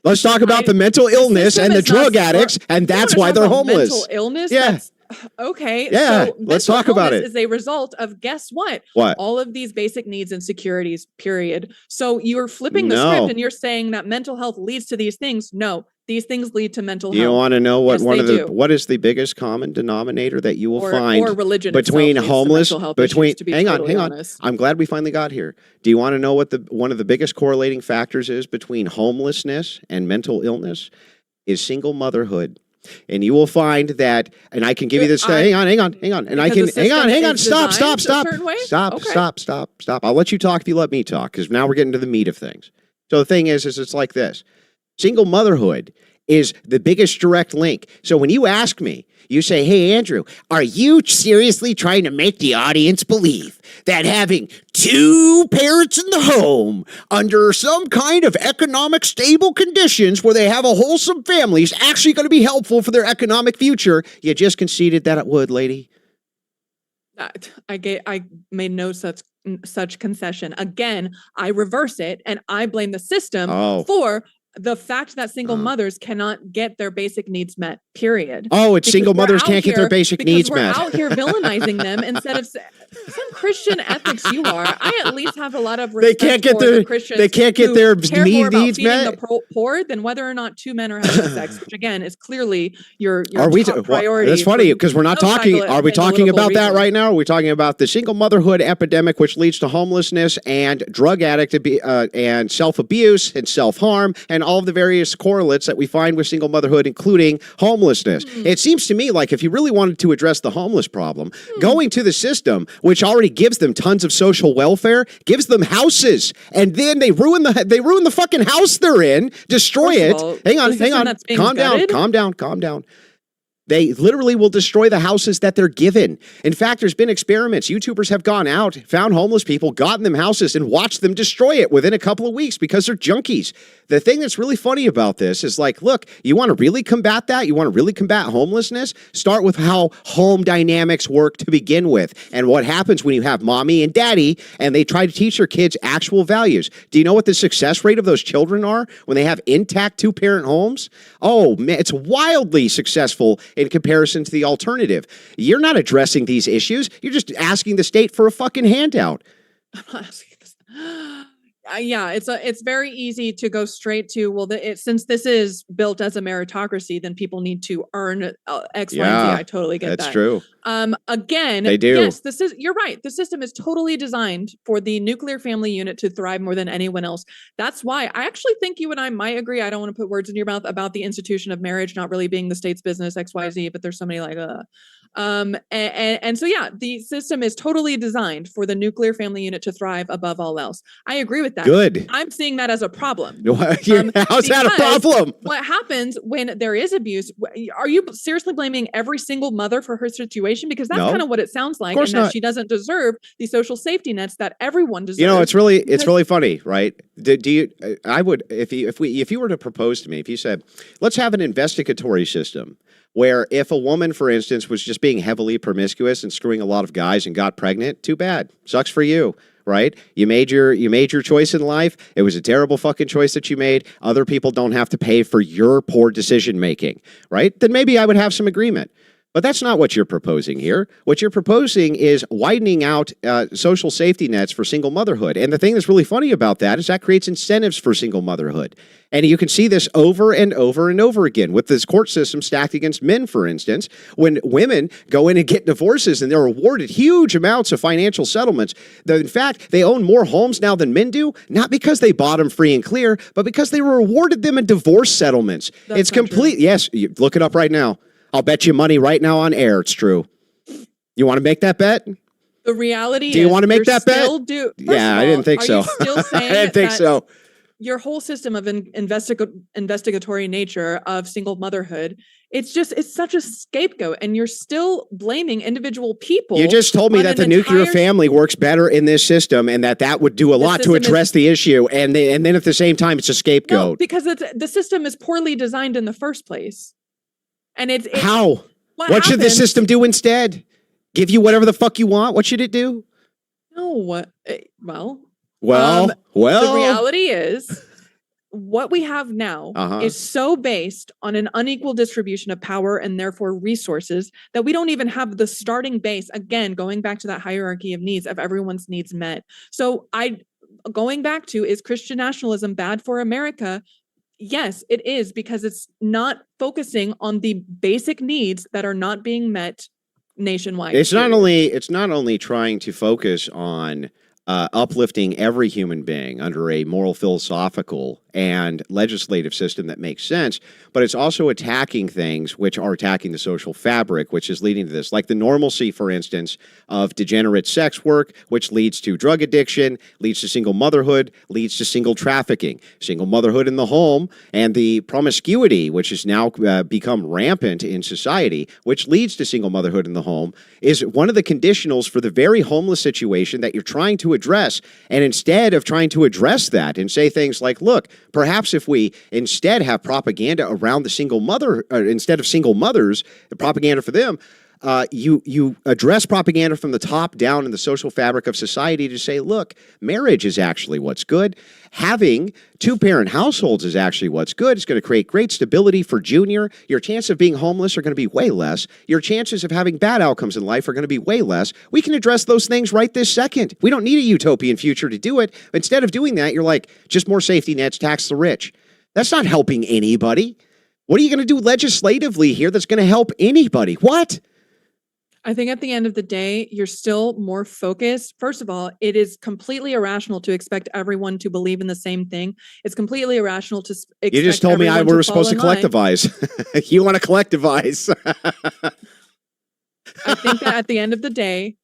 Let's talk about I- the mental illness system and the is not drug smart. addicts, and You that's wanna why talk they're about homeless. Mental illness. Yeah. That's, okay. Yeah, So let's mental talk about illness it. Is a result of guess what? What? All of these basic needs and securities. Period. So you're flipping the No. script and you're saying that mental health leads to these things. No, these things lead to mental Do you health. want to know what Yes, they do. what is the biggest common denominator that you will find or religion between itself leads to homeless mental health between issues, to be hang totally on. honest. I'm glad we finally got here. Do you want to know what one of the biggest correlating factors is between homelessness and mental illness? Is single motherhood. And you will find that, and I can give you this. Hang on. And I can, Because the hang on. system is Stop. designed a certain way? Okay. Stop. I'll let you talk if you let me talk, because now we're getting to the meat of things. So the thing is it's like this. Single motherhood is the biggest direct link. So when you ask me, you say, hey, Andrew, are you seriously trying to make the audience believe that having 2 parents in the home under some kind of economic stable conditions where they have a wholesome family is actually going to be helpful for their economic future? You just conceded that it would, lady. I made no such concession. Again, I reverse it and I blame the system for the fact that single mothers cannot get their basic needs met, period. Oh, it's single mothers can't get their basic needs met. We're out here villainizing them instead of some Christian ethics you are. I at least have a lot of respect the Christians they can't get their needs met. The poor than whether or not 2 men are having sex, which again is clearly your top priority. That's funny because we're not talking. Are we talking about that right now? Are we talking about the single motherhood epidemic, which leads to homelessness and drug addict and self-abuse and self-harm and all of the various correlates that we find with single motherhood, including homelessness? It seems to me like if you really wanted to address the homeless problem, going to the system, which already gives them tons of social welfare, gives them houses, and then they ruin the fucking house they're in, destroy it. Hang on. Calm down. They literally will destroy the houses that they're given. In fact, there's been experiments. YouTubers have gone out, found homeless people, gotten them houses, and watched them destroy it within a couple of weeks because they're junkies. The thing that's really funny about this is like, look, you want to really combat that? You want to really combat homelessness? Start with how home dynamics work to begin with and what happens when you have mommy and daddy and they try to teach their kids actual values. Do you know what the success rate of those children are when they have intact 2-parent homes? Oh, man, it's wildly successful in comparison to the alternative. You're not addressing these issues. You're just asking the state for a fucking handout. I'm not asking this. Yeah, it's very easy to go straight to, well, since this is built as a meritocracy, then people need to earn X, Y, and Z. I totally get that. That's true. Again, they do. Yes, you're right. The system is totally designed for the nuclear family unit to thrive more than anyone else. That's why I actually think you and I might agree. I don't want to put words in your mouth about the institution of marriage not really being the state's business, X, Y, Z, but there's so many and so yeah, the system is totally designed for the nuclear family unit to thrive above all else. I agree with that. Good. I'm seeing that as a problem. How's that a problem? What happens when there is abuse? Are you seriously blaming every single mother for her situation? Because that's kind of what it sounds like, and that she doesn't deserve the social safety nets that everyone deserves. You know, it's really funny, right? I would, if you were to propose to me, if you said, let's have an investigatory system where if a woman, for instance, was just being heavily promiscuous and screwing a lot of guys and got pregnant, too bad. Sucks for you, right? You made your choice in life. It was a terrible fucking choice that you made. Other people don't have to pay for your poor decision making, right? Then maybe I would have some agreement. But that's not what you're proposing here. What you're proposing is widening out social safety nets for single motherhood. And the thing that's really funny about that is that creates incentives for single motherhood. And you can see this over and over and over again with this court system stacked against men, for instance. When women go in and get divorces and they're awarded huge amounts of financial settlements, in fact, they own more homes now than men do, not because they bought them free and clear, but because they were awarded them in divorce settlements. It's complete. True. Yes, look it up right now. I'll bet you money right now on air. It's true. You want to make that bet? The reality is, do you want to make that bet? Yeah, I didn't think so. Still saying I didn't think so. Your whole system of investigatory nature of single motherhood, it's such a scapegoat, and you're still blaming individual people. You just told me that the nuclear family works better in this system, and that would do a lot to address the issue, and then at the same time, it's a scapegoat. No, because the system is poorly designed in the first place. And how? What should the system do instead? Give you whatever the fuck you want? What should it do? No. Well. The reality is, what we have now is so based on an unequal distribution of power and therefore resources that we don't even have the starting base. Again, going back to that hierarchy of needs, of everyone's needs met. So going back to, is Christian nationalism bad for America? Yes, it is, because it's not focusing on the basic needs that are not being met nationwide. It's not only trying to focus on uplifting every human being under a moral, philosophical, and legislative system that makes sense, but it's also attacking things which are attacking the social fabric, which is leading to this, like the normalcy, for instance, of degenerate sex work, which leads to drug addiction, leads to single motherhood, leads to single trafficking, single motherhood in the home, and the promiscuity, which has now become rampant in society, which leads to single motherhood in the home, is one of the conditionals for the very homeless situation that you're trying to address. And instead of trying to address that and say things like, look, perhaps if we instead have propaganda around the single mother, instead of single mothers, the propaganda for them, you address propaganda from the top down in the social fabric of society to say, look, marriage is actually what's good. Having two-parent households is actually what's good. It's going to create great stability for Junior. Your chances of being homeless are going to be way less. Your chances of having bad outcomes in life are going to be way less. We can address those things right this second. We don't need a utopian future to do it. Instead of doing that, you're like, just more safety nets, tax the rich. That's not helping anybody. What are you going to do legislatively here that's going to help anybody? What? I think at the end of the day, you're still more focused. First of all, it is completely irrational to expect everyone to believe in the same thing. It's completely irrational to expect You just told me we were supposed to collectivize. You want to collectivize. I think that at the end of the day,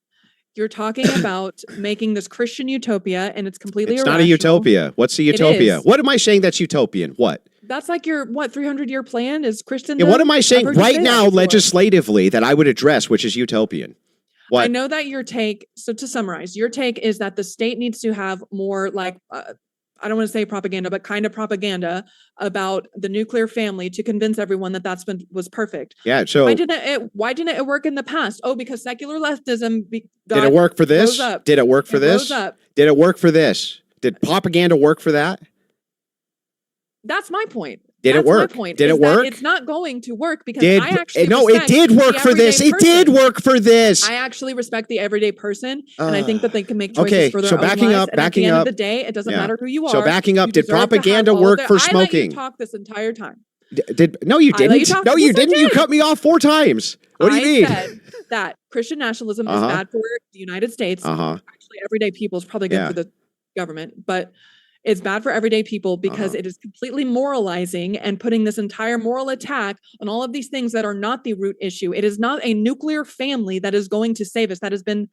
you're talking about making this Christian utopia, and it's completely irrational. It's not a utopia. What's a utopia? What am I saying that's utopian? What? That's like your, 300-year plan is Christian? Yeah, what am I saying right now legislatively that I would address, which is utopian? What? I know that your take, so to summarize, your take is that the state needs to have more like, I don't want to say propaganda, but kind of propaganda about the nuclear family to convince everyone that was perfect. Yeah. So why didn't it work in the past? Oh, because secular leftism. Did it work for this? Did it work for this? Did it work for this? Did propaganda work for that? That's my point. Did it work? Did it work? It's not going to work because I actually it did work for this. It did work for this. I actually respect the everyday person, and I think that they can make choices for their own lives. Backing up. At the end of the day, it doesn't matter who you are. So backing up, did propaganda work for smoking? I let you talk this entire time. No, you didn't. No, you didn't. You cut me off 4 times. What do you mean? I said that Christian nationalism is bad for the United States. Actually, everyday people is probably good for the government, but it's bad for everyday people because it is completely moralizing and putting this entire moral attack on all of these things that are not the root issue. It is not a nuclear family that is going to save us. That has been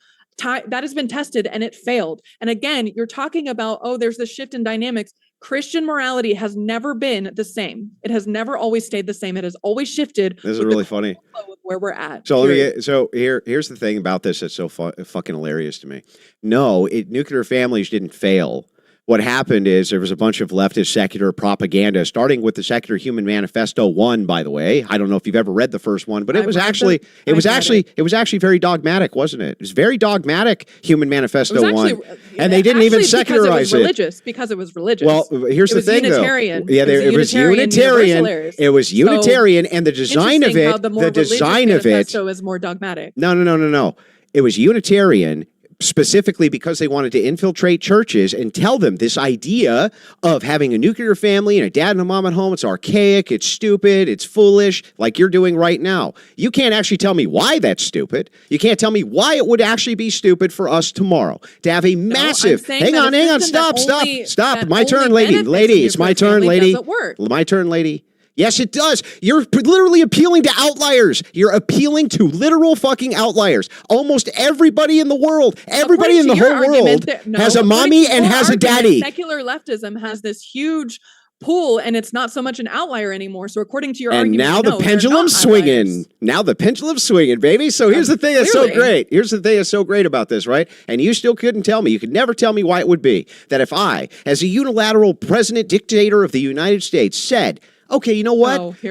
tested and it failed. And again, you're talking about, there's this shift in dynamics. Christian morality has never been the same. It has never always stayed the same. It has always shifted. This is really funny. With where we're at. So here's the thing about this that's so fucking hilarious to me. No, nuclear families didn't fail. What happened is there was a bunch of leftist secular propaganda, starting with the Secular Human Manifesto 1, by the way. I don't know if you've ever read the first one, but it was actually very dogmatic, wasn't it? It was very dogmatic, Human Manifesto 1. And they didn't even secularize it. Because it was religious. Well, here's the thing, Unitarian. though. Yeah, it was Unitarian. It was Unitarian, and the design of it, manifesto is more dogmatic. No. It was Unitarian. Specifically because they wanted to infiltrate churches and tell them this idea of having a nuclear family and a dad and a mom at home, it's archaic, it's stupid, it's foolish, like you're doing right now. You can't actually tell me why that's stupid. You can't tell me why it would actually be stupid for us tomorrow to have a massive... Hang on, stop. My turn, lady. It's my turn, lady. My turn, lady. Yes, it does. You're literally appealing to outliers. You're appealing to literal fucking outliers. Almost everybody in the world, everybody in the whole world has a mommy and has a daddy. Secular leftism has this huge pool, and it's not so much an outlier anymore. So according to your argument, now the pendulum's swinging. Now the pendulum's swinging, baby. So here's the thing that's so great. Here's the thing that's so great about this, right? And you still couldn't tell me. You could never tell me why it would be that if I, as a unilateral president dictator of the United States, said, okay, you know what?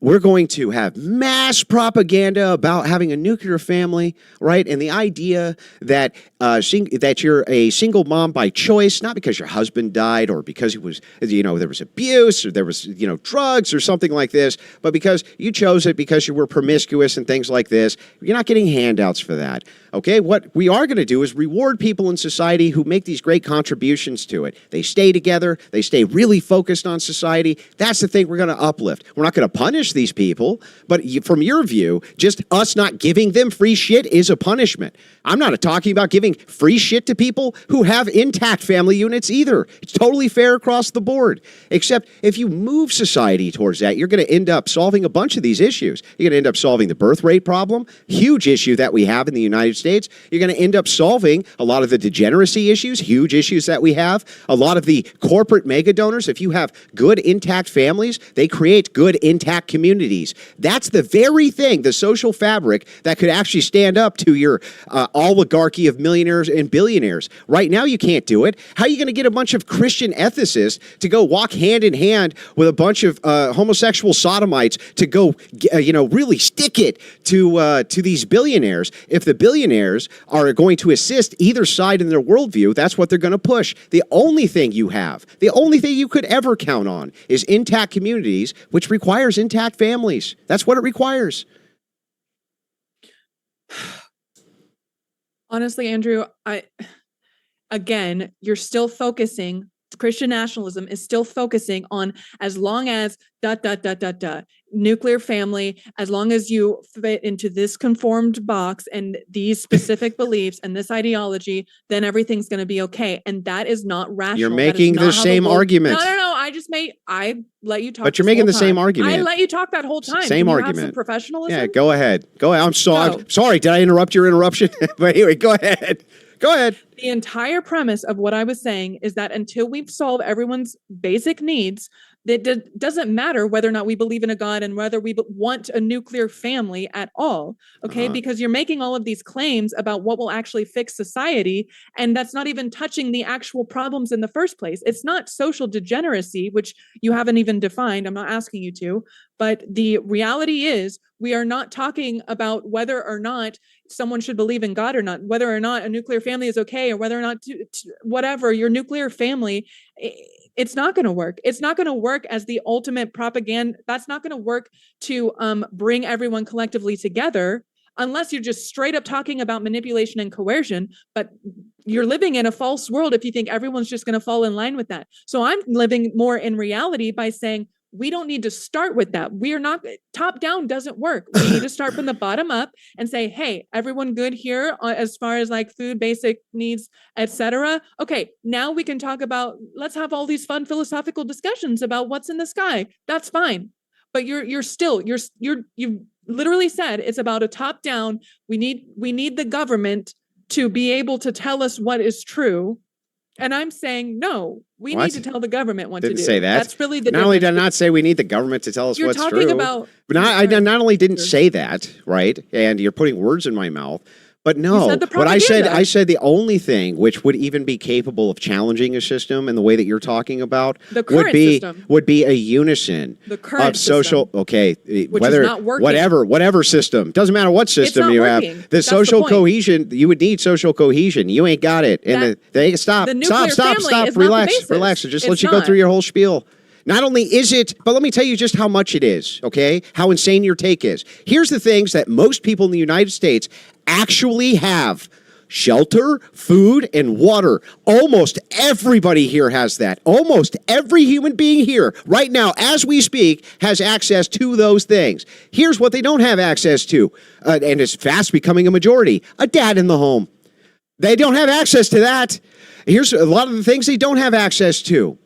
We're going to have mass propaganda about having a nuclear family, right? And the idea that that you're a single mom by choice, not because your husband died or because there was abuse or there was, drugs or something like this, but because you chose it because you were promiscuous and things like this. You're not getting handouts for that. Okay, what we are going to do is reward people in society who make these great contributions to it. They stay together. They stay really focused on society. That's the thing we're going to uplift. We're not going to punish punish these people, but from your view, just us not giving them free shit is a punishment. I'm not talking about giving free shit to people who have intact family units either. It's totally fair across the board. Except if you move society towards that, you're going to end up solving a bunch of these issues. You're going to end up solving the birth rate problem, huge issue that we have in the United States. You're going to end up solving a lot of the degeneracy issues, huge issues that we have. A lot of the corporate mega donors, if you have good intact families, they create good intact communities. That's the very thing, the social fabric that could actually stand up to your oligarchy of millionaires and billionaires. Right now, you can't do it. How are you going to get a bunch of Christian ethicists to go walk hand in hand with a bunch of homosexual sodomites to go, really stick it to these billionaires? If the billionaires are going to assist either side in their worldview, that's what they're going to push. The only thing you have, the only thing you could ever count on is intact communities, which requires intact families. That's what it requires. Honestly, Andrew, you're still focusing, Christian nationalism is still focusing on as long as ... nuclear family, as long as you fit into this conformed box and these specific beliefs and this ideology, then everything's going to be okay. And that is not rational. You're making the same argument. No. I let you talk. But you're making the same argument. I let you talk that whole time. Same Can you argument. have some professionalism? Yeah, go ahead. I'm sorry. No. I'm sorry. Did I interrupt your interruption? But anyway, go ahead. Go ahead. The entire premise of what I was saying is that until we solve everyone's basic needs, that doesn't matter whether or not we believe in a God and whether we want a nuclear family at all, okay? Because you're making all of these claims about what will actually fix society, and that's not even touching the actual problems in the first place. It's not social degeneracy, which you haven't even defined. I'm not asking you to, but the reality is we are not talking about whether or not someone should believe in God or not, whether or not a nuclear family is okay, or whether or not whatever, your nuclear family, it's not going to work. It's not going to work as the ultimate propaganda. That's not going to work to bring everyone collectively together unless you're just straight up talking about manipulation and coercion. But you're living in a false world if you think everyone's just going to fall in line with that. So I'm living more in reality by saying, we don't need to start with that. We are not, top down doesn't work. We need to start from the bottom up and say, hey, everyone good here as far as like food, basic needs, etc. Okay, now we can talk about, let's have all these fun philosophical discussions about what's in the sky. That's fine. But you literally said it's about a top down. We need the government to be able to tell us what is true. And I'm saying, no, we need to tell the government what to do. Didn't say that. That's really the Not only did I not say we need the government to tell us what's true. You're talking about... But I not only didn't say that, right? And you're putting words in my mouth. But no, what I said the only thing which would even be capable of challenging a system in the way that you're talking about would be a unison of social system, whatever system. Doesn't matter what system you have. The social cohesion, you would need social cohesion. You ain't got it. And stop, relax. So just let you go through your whole spiel. Not only is it, but let me tell you just how much it is, okay? How insane your take is. Here's the things that most people in the United States actually have. Shelter, food, and water. Almost everybody here has that. Almost every human being here right now, as we speak, has access to those things. Here's what they don't have access to, and it's fast becoming a majority. A dad in the home. They don't have access to that. Here's a lot of the things they don't have access to.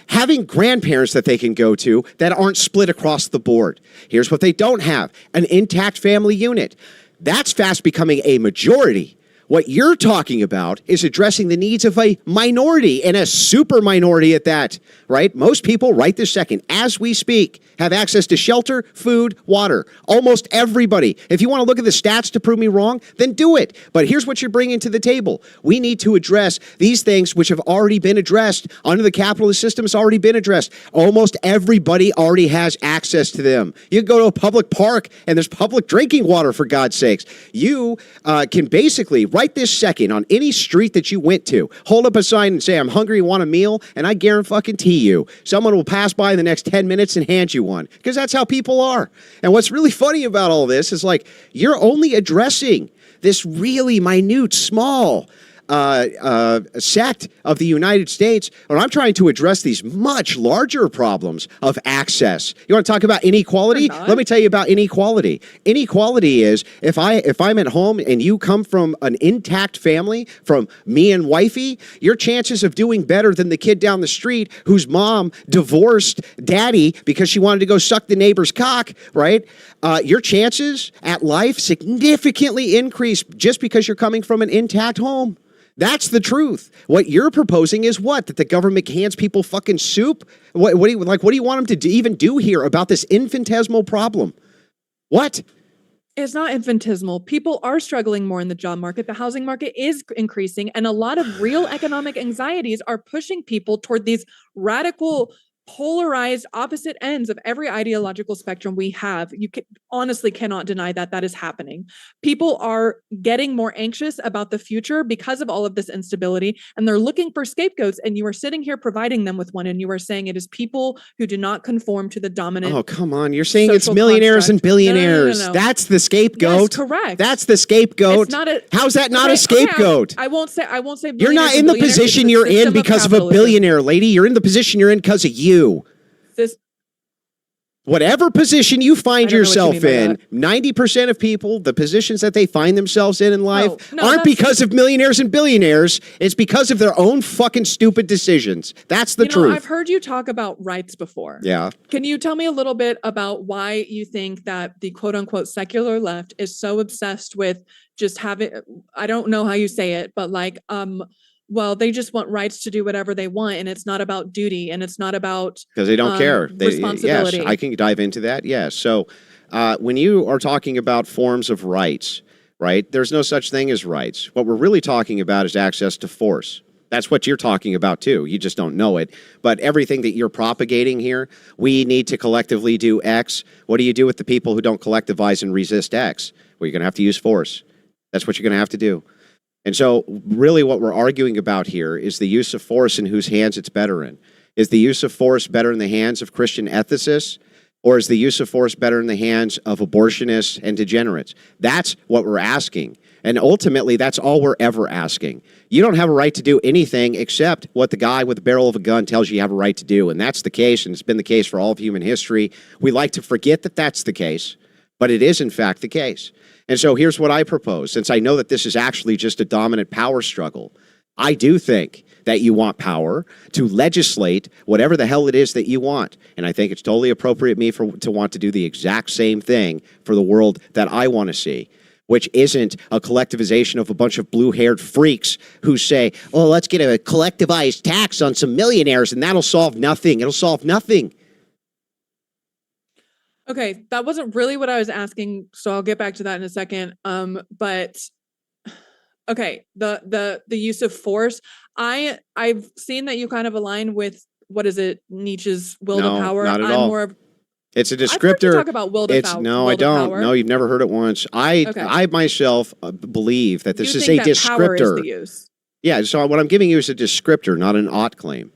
Having grandparents that they can go to that aren't split across the board. Here's what they don't have. An intact family unit. That's fast becoming a majority. What you're talking about is addressing the needs of a minority, and a super minority at that, right? Most people right this second, as we speak, have access to shelter, food, water. Almost everybody. If you want to look at the stats to prove me wrong, then do it. But here's what you're bringing to the table. We need to address these things which have already been addressed. Under the capitalist system, it's already been addressed. Almost everybody already has access to them. You can go to a public park and there's public drinking water, for God's sakes. You can basically, right this second, on any street that you went to, hold up a sign and say, I'm hungry, want a meal, and I guarantee you, someone will pass by in the next 10 minutes and hand you one, because that's how people are. And what's really funny about all this is, like, you're only addressing this really minute, small sect of the United States, and I'm trying to address these much larger problems of access. You want to talk about inequality? Let me tell you about inequality. Inequality is if I'm at home and you come from an intact family, from me and wifey, your chances of doing better than the kid down the street whose mom divorced daddy because she wanted to go suck the neighbor's cock, right? Your chances at life significantly increase just because you're coming from an intact home. That's the truth. What you're proposing is what? That the government hands people fucking soup? What do you want them to even do here about this infinitesimal problem? What? It's not infinitesimal. People are struggling more in the job market. The housing market is increasing, and a lot of real economic anxieties are pushing people toward these radical, polarized opposite ends of every ideological spectrum we have. You honestly cannot deny that that is happening. People are getting more anxious about the future because of all of this instability, and they're looking for scapegoats, and you are sitting here providing them with one, and you are saying it is people who do not conform to the dominant. Oh, come on. You're saying it's millionaires and billionaires. No. That's the scapegoat. Yes, correct. That's the scapegoat. It's not How's that not a scapegoat? Okay, I won't say you're not in the position you're in because of a billionaire, lady. You're in the position you're in because of you. Whatever position you find yourself in, 90% of people, the positions that they find themselves in life aren't because of millionaires and billionaires. It's because of their own fucking stupid decisions. That's the truth. I've heard you talk about rights before. Yeah. Can you tell me a little bit about why you think that the quote unquote secular left is so obsessed with just having, I don't know how you say it, but like, well, they just want rights to do whatever they want, and it's not about duty, and it's not about because they don't care. Responsibility. Yes, I can dive into that. Yes. So when you are talking about forms of rights, right, there's no such thing as rights. What we're really talking about is access to force. That's what you're talking about, too. You just don't know it. But everything that you're propagating here, we need to collectively do X. What do you do with the people who don't collectivize and resist X? Well, you're going to have to use force. That's what you're going to have to do. And so really what we're arguing about here is the use of force in whose hands it's better in. Is the use of force better in the hands of Christian ethicists, or is the use of force better in the hands of abortionists and degenerates? That's what we're asking. And ultimately, that's all we're ever asking. You don't have a right to do anything except what the guy with the barrel of a gun tells you have a right to do. And that's the case, and it's been the case for all of human history. We like to forget that that's the case, but it is in fact the case. And so here's what I propose. Since I know that this is actually just a dominant power struggle, I do think that you want power to legislate whatever the hell it is that you want. And I think it's totally appropriate to want to do the exact same thing for the world that I want to see, which isn't a collectivization of a bunch of blue-haired freaks who say, oh, let's get a collectivized tax on some millionaires and that'll solve nothing. It'll solve nothing. Okay, that wasn't really what I was asking, so I'll get back to that in a second. But okay, the use of force. I've seen that you kind of align with what is it, Nietzsche's will to power. Not at all. More of, it's a descriptor. I've heard you talk about will to power. No, I don't. No, you've never heard it once. I myself believe that this is a descriptor. Power is the use. Yeah, so what I'm giving you is a descriptor, not an ought claim.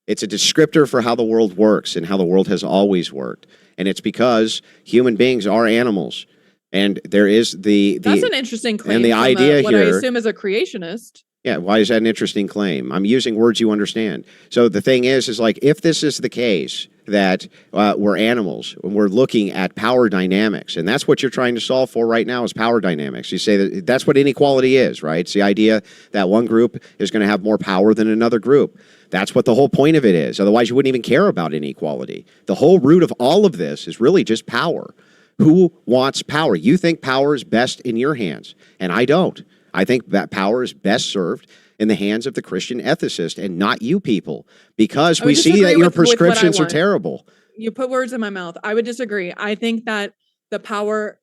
It's a descriptor for how the world works and how the world has always worked. And it's because human beings are animals. And there is that's an interesting claim. And the idea what here, I assume is a creationist. Yeah, why is that an interesting claim? I'm using words you understand. So the thing is like, if this is the case, that we're animals, and we're looking at power dynamics, and that's what you're trying to solve for right now is power dynamics. You say that that's what inequality is, right? It's the idea that one group is going to have more power than another group. That's what the whole point of it is. Otherwise, you wouldn't even care about inequality. The whole root of all of this is really just power. Who wants power? You think power is best in your hands, and I don't. I think that power is best served in the hands of the Christian ethicist and not you people, because we see that your prescriptions are terrible. You put words in my mouth. I would disagree. I think that the power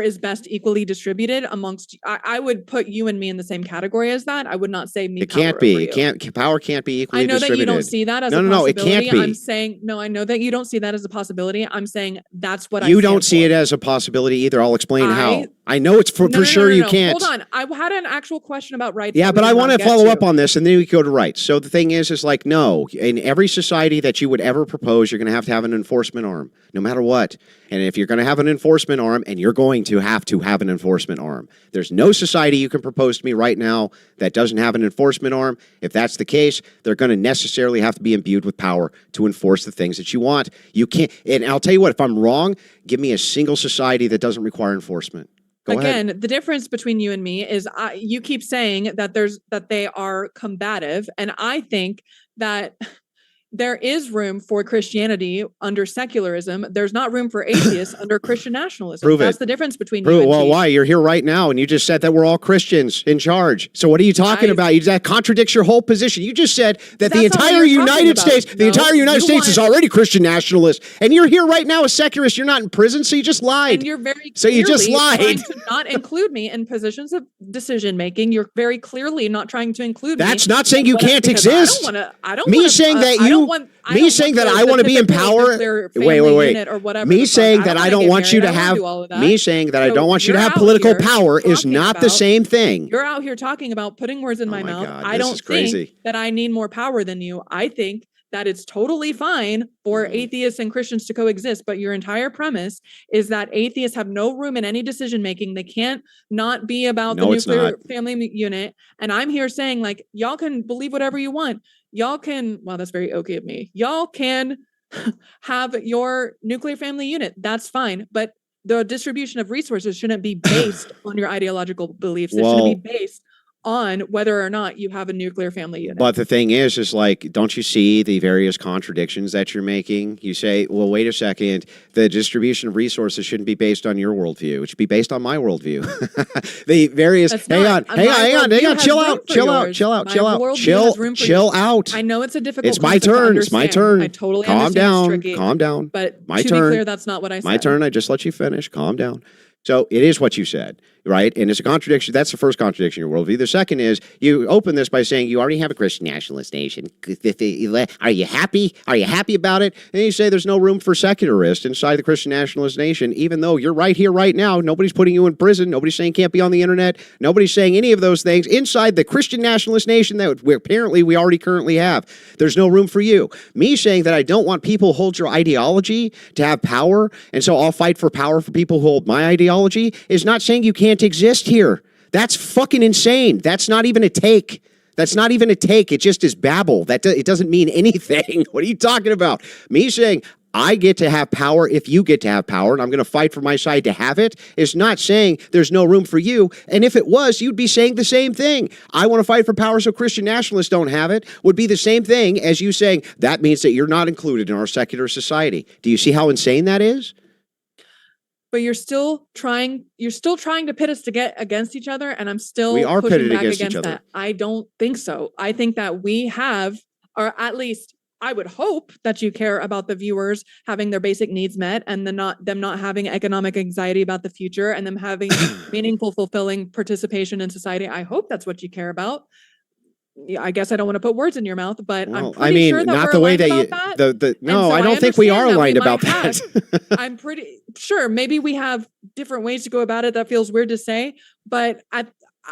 is best equally distributed amongst. I would put you and me in the same category as that. I would not say me. It can't be. Power can't be equally distributed. I know that you don't see that as a possibility. No, it can't be. I'm saying no. I know that you don't see that as a possibility. I'm saying that's what you don't see it as a possibility either. I'll explain how. I know it's for sure you can't. Hold on. I had an actual question about rights. Yeah, but I want to follow up on this, and then we go to rights. So the thing is like, no, in every society that you would ever propose, you're going to have an enforcement arm, no matter what. And if you're going to have an enforcement arm, and you're going to have an enforcement arm, there's no society you can propose to me right now that doesn't have an enforcement arm. If that's the case, they're going to necessarily have to be imbued with power to enforce the things that you want. You can't, and I'll tell you what, if I'm wrong, give me a single society that doesn't require enforcement. Again, the difference between you and me is you keep saying that they are combative, and I think that there is room for Christianity under secularism. There's not room for atheists under Christian nationalism. Prove That's it. the difference between Prove you it. and Well, Chief. why? You're here right now, and you just said that we're all Christians in charge. So what are you talking about? That contradicts your whole position. You just said that the That's not what entire you're talking United about. States, the No, entire United you States is want- already Christian nationalist, and you're here right now as secularist. You're not in prison, so you just lied. And you're very So you just clearly lied. trying to not include me in positions of decision making. You're very clearly not trying to include me. That's not saying you can't because exist. I don't Me wanna, saying that I you, don't want, I me don't saying want that the- I want to the be in typical power. nuclear Wait, family wait. unit or whatever Me the fuck. saying that I wanna don't get want you to married. I don't have. wanna do all of that. Me saying that I So don't want you to you're have out political here power is talking not the about- same thing. You're out here talking about putting words in my my mouth. God, I this don't is crazy. think that I need more power than you. I think that it's totally fine for atheists and Christians to coexist. But your entire premise is that atheists have no room in any decision making. They can't not be about No, the it's nuclear not. family unit. And I'm here saying, like, y'all can believe whatever you want. Y'all can, well, that's very okay of me. Y'all can have your nuclear family unit. That's fine. But the distribution of resources shouldn't be based on your ideological beliefs. It shouldn't be based on whether or not you have a nuclear family unit. But the thing is like, don't you see the various contradictions that you're making? You say, well, wait a second, the distribution of resources shouldn't be based on your worldview. It should be based on my worldview. The various, hang on, chill out. I know it's a difficult It's my concept to turn. It's my understand. turn. I totally Calm understand it's down. tricky, Calm down. But My to turn. be clear, that's not what I said. My turn. I just let you finish. Calm down. So it is what you said, right? And it's a contradiction. That's the first contradiction in your worldview. The second is you open this by saying you already have a Christian nationalist nation. Are you happy? Are you happy about it? And you say there's no room for secularists inside the Christian nationalist nation, even though you're right here, right now. Nobody's putting you in prison. Nobody's saying can't be on the internet. Nobody's saying any of those things inside the Christian nationalist nation that apparently we already currently have. There's no room for you. Me saying that I don't want people who hold your ideology to have power, and so I'll fight for power for people who hold my ideology is not saying you can't exist here. That's fucking insane. That's not even a take. That's not even a take. It just is babble. It doesn't mean anything. What are you talking about? Me saying I get to have power if you get to have power, and I'm going to fight for my side to have it, is not saying there's no room for you. And if it was, you'd be saying the same thing. I want to fight for power so Christian nationalists don't have it, would be the same thing as you saying that means that you're not included in our secular society. Do you see how insane that is? But you're still trying to pit us to get against each other, and I'm still We are pushing pitted back against each against other. that. I don't think so. I think that we have, or at least I would hope that you care about the viewers having their basic needs met, and them not having economic anxiety about the future, and them having meaningful, fulfilling participation in society. I hope that's what you care about. Yeah, I guess I don't want to put words in your mouth, but I'm pretty sure that not we're the way aligned that about that. no, so I don't think we are understand that aligned we about might that. I'm pretty sure maybe we have different ways to go about it. That feels weird to say, but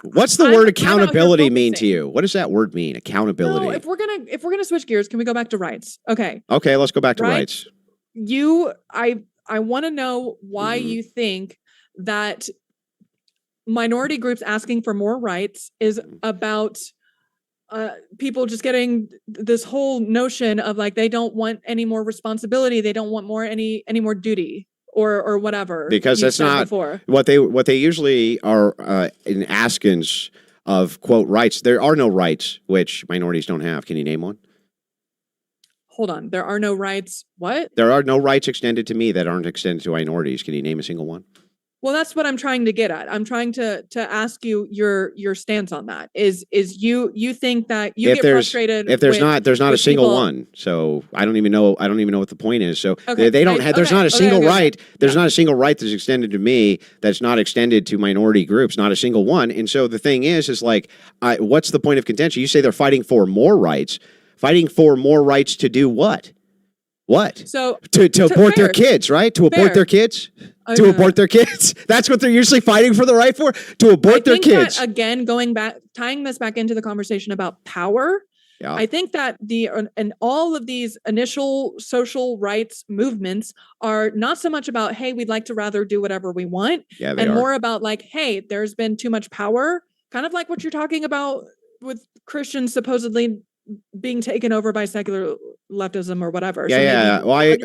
What's the I'm word out here accountability mean to focusing. you? What does that word mean? Accountability. No, if we're gonna switch gears, can we go back to rights? Okay. Okay, let's go back to Rights. rights. I want to know why Mhm. you think that minority groups asking for more rights is about people just getting this whole notion of like they don't want any more responsibility, they don't want any more duty or whatever. Because you've that's said not before. what they usually are in askings of quote rights. There are no rights which minorities don't have. Can you name one? Hold on, there are no rights. What? There are no rights extended to me that aren't extended to minorities. Can you name a single one? Well, that's what I'm trying to get at. I'm trying to ask you your stance on that. Is you think that you get frustrated if there's not a with single people- one. So I don't even know what the point is. So Okay, they don't have there's not a single okay. right. There's not a single right that's extended to me that's not extended to minority groups, not a single one. And so the thing is like what's the point of contention? You say they're fighting for more rights. Fighting for more rights to do what? What? So To abort their fair. kids, right? To abort Fair. their kids? To abort their kids? That's what they're usually fighting for the right for? To abort their kids. That, again, going back, tying this back into the conversation about power, Yeah. I think that and all of these initial social rights movements are not so much about, hey, we'd like to rather do whatever we want, and more about like, hey, there's been too much power, kind of like what you're talking about with Christians supposedly being taken over by secular leftism or whatever. Yeah. Well,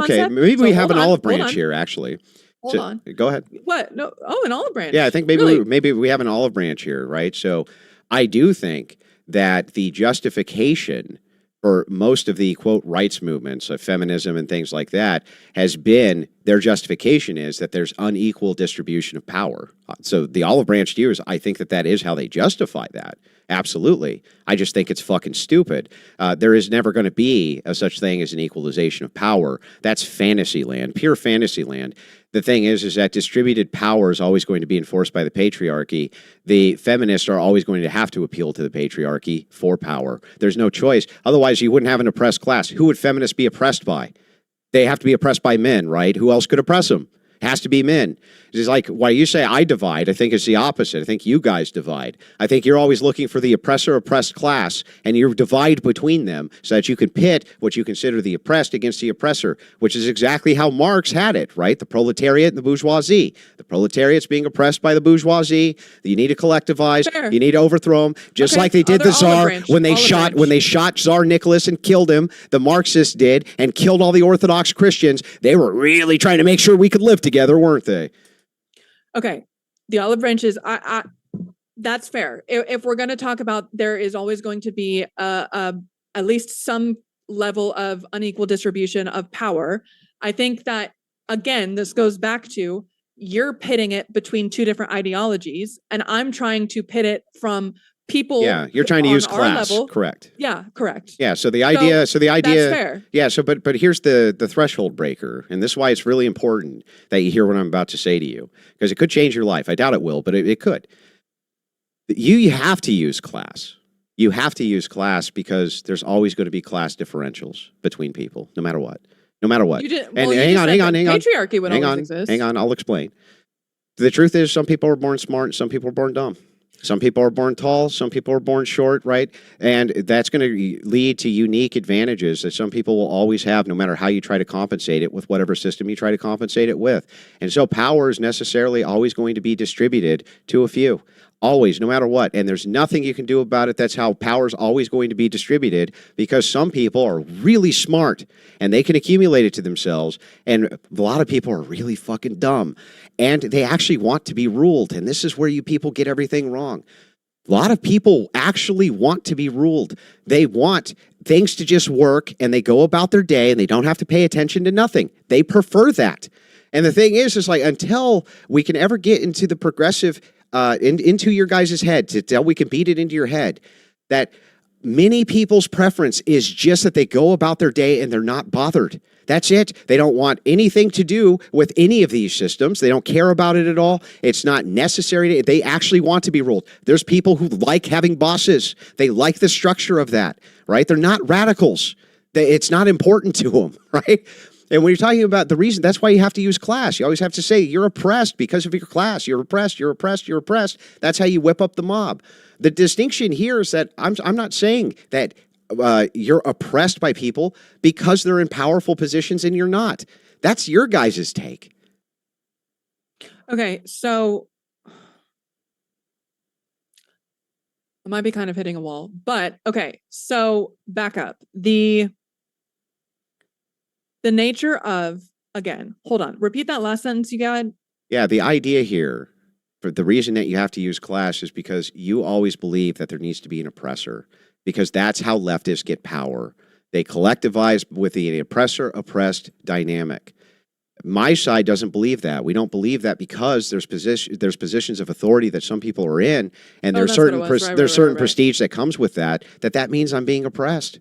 okay, maybe we have an olive branch here, actually. Hold on. Go ahead. What? No. Oh, an olive branch. Yeah, I think maybe we have an olive branch here, right? So I do think that the justification for most of the, quote, rights movements of feminism and things like that has been, their justification is that there's unequal distribution of power. So the olive branch to you is, I think that is how they justify that. Absolutely. I just think it's fucking stupid. There is never going to be a such thing as an equalization of power. That's fantasy land, pure fantasy land. The thing is that distributed power is always going to be enforced by the patriarchy. The feminists are always going to have to appeal to the patriarchy for power. There's no choice. Otherwise, you wouldn't have an oppressed class. Who would feminists be oppressed by? They have to be oppressed by men, right? Who else could oppress them? Has to be men. It's like, why you say I divide, I think it's the opposite. I think you guys divide. I think you're always looking for the oppressor-oppressed class, and you divide between them so that you can pit what you consider the oppressed against the oppressor, which is exactly how Marx had it, right? The proletariat and the bourgeoisie. The proletariat's being oppressed by the bourgeoisie. You need to collectivize. Fair. You need to overthrow them, just like they did the Tsar when they shot Tsar Nicholas and killed him. The Marxists did, and killed all the Orthodox Christians. They were really trying to make sure we could live together, weren't they? Okay, the olive branches. That's fair. If we're going to talk about, there is always going to be at least some level of unequal distribution of power. I think that, again, this goes back to, you're pitting it between two different ideologies, and I'm trying to pit it from people. Yeah, you're trying to use class. Level. Correct. Yeah, correct. Yeah, so the idea, that's fair. Yeah, so but here's the threshold breaker, and this is why it's really important that you hear what I'm about to say to you, because it could change your life. I doubt it will, but it could. You have to use class. You have to use class because there's always going to be class differentials between people, no matter what. No matter what. Hang on. Patriarchy would always exist. Hang on, I'll explain. The truth is, some people are born smart, and some people are born dumb. Some people are born tall, some people are born short, right? And that's going to lead to unique advantages that some people will always have, no matter how you try to compensate it with whatever system you try to compensate it with. And so power is necessarily always going to be distributed to a few. Always, no matter what. And there's nothing you can do about it. That's how power is always going to be distributed, because some people are really smart and they can accumulate it to themselves. And a lot of people are really fucking dumb and they actually want to be ruled. And this is where you people get everything wrong. A lot of people actually want to be ruled. They want things to just work and they go about their day and they don't have to pay attention to nothing. They prefer that. And the thing is like, until we can ever get into the progressive into your guys' head, till we can beat it into your head, that many people's preference is just that they go about their day and they're not bothered. That's it. They don't want anything to do with any of these systems. They don't care about it at all. It's not necessary. They actually want to be ruled. There's people who like having bosses. They like the structure of that, right? They're not radicals. It's not important to them, right? And when you're talking about the reason, that's why you have to use class. You always have to say you're oppressed because of your class. You're oppressed, you're oppressed, you're oppressed. That's how you whip up the mob. The distinction here is that I'm not saying that you're oppressed by people because they're in powerful positions and you're not. That's your guys' take. Okay, so I might be kind of hitting a wall, but okay, so back up. The nature of, again, hold on, repeat that last sentence you got. Yeah, the idea here, for the reason that you have to use class is because you always believe that there needs to be an oppressor, because that's how leftists get power. They collectivize with the oppressor-oppressed dynamic. My side doesn't believe that. We don't believe that because there's positions of authority that some people are in, and there's certain prestige that comes with that means I'm being oppressed.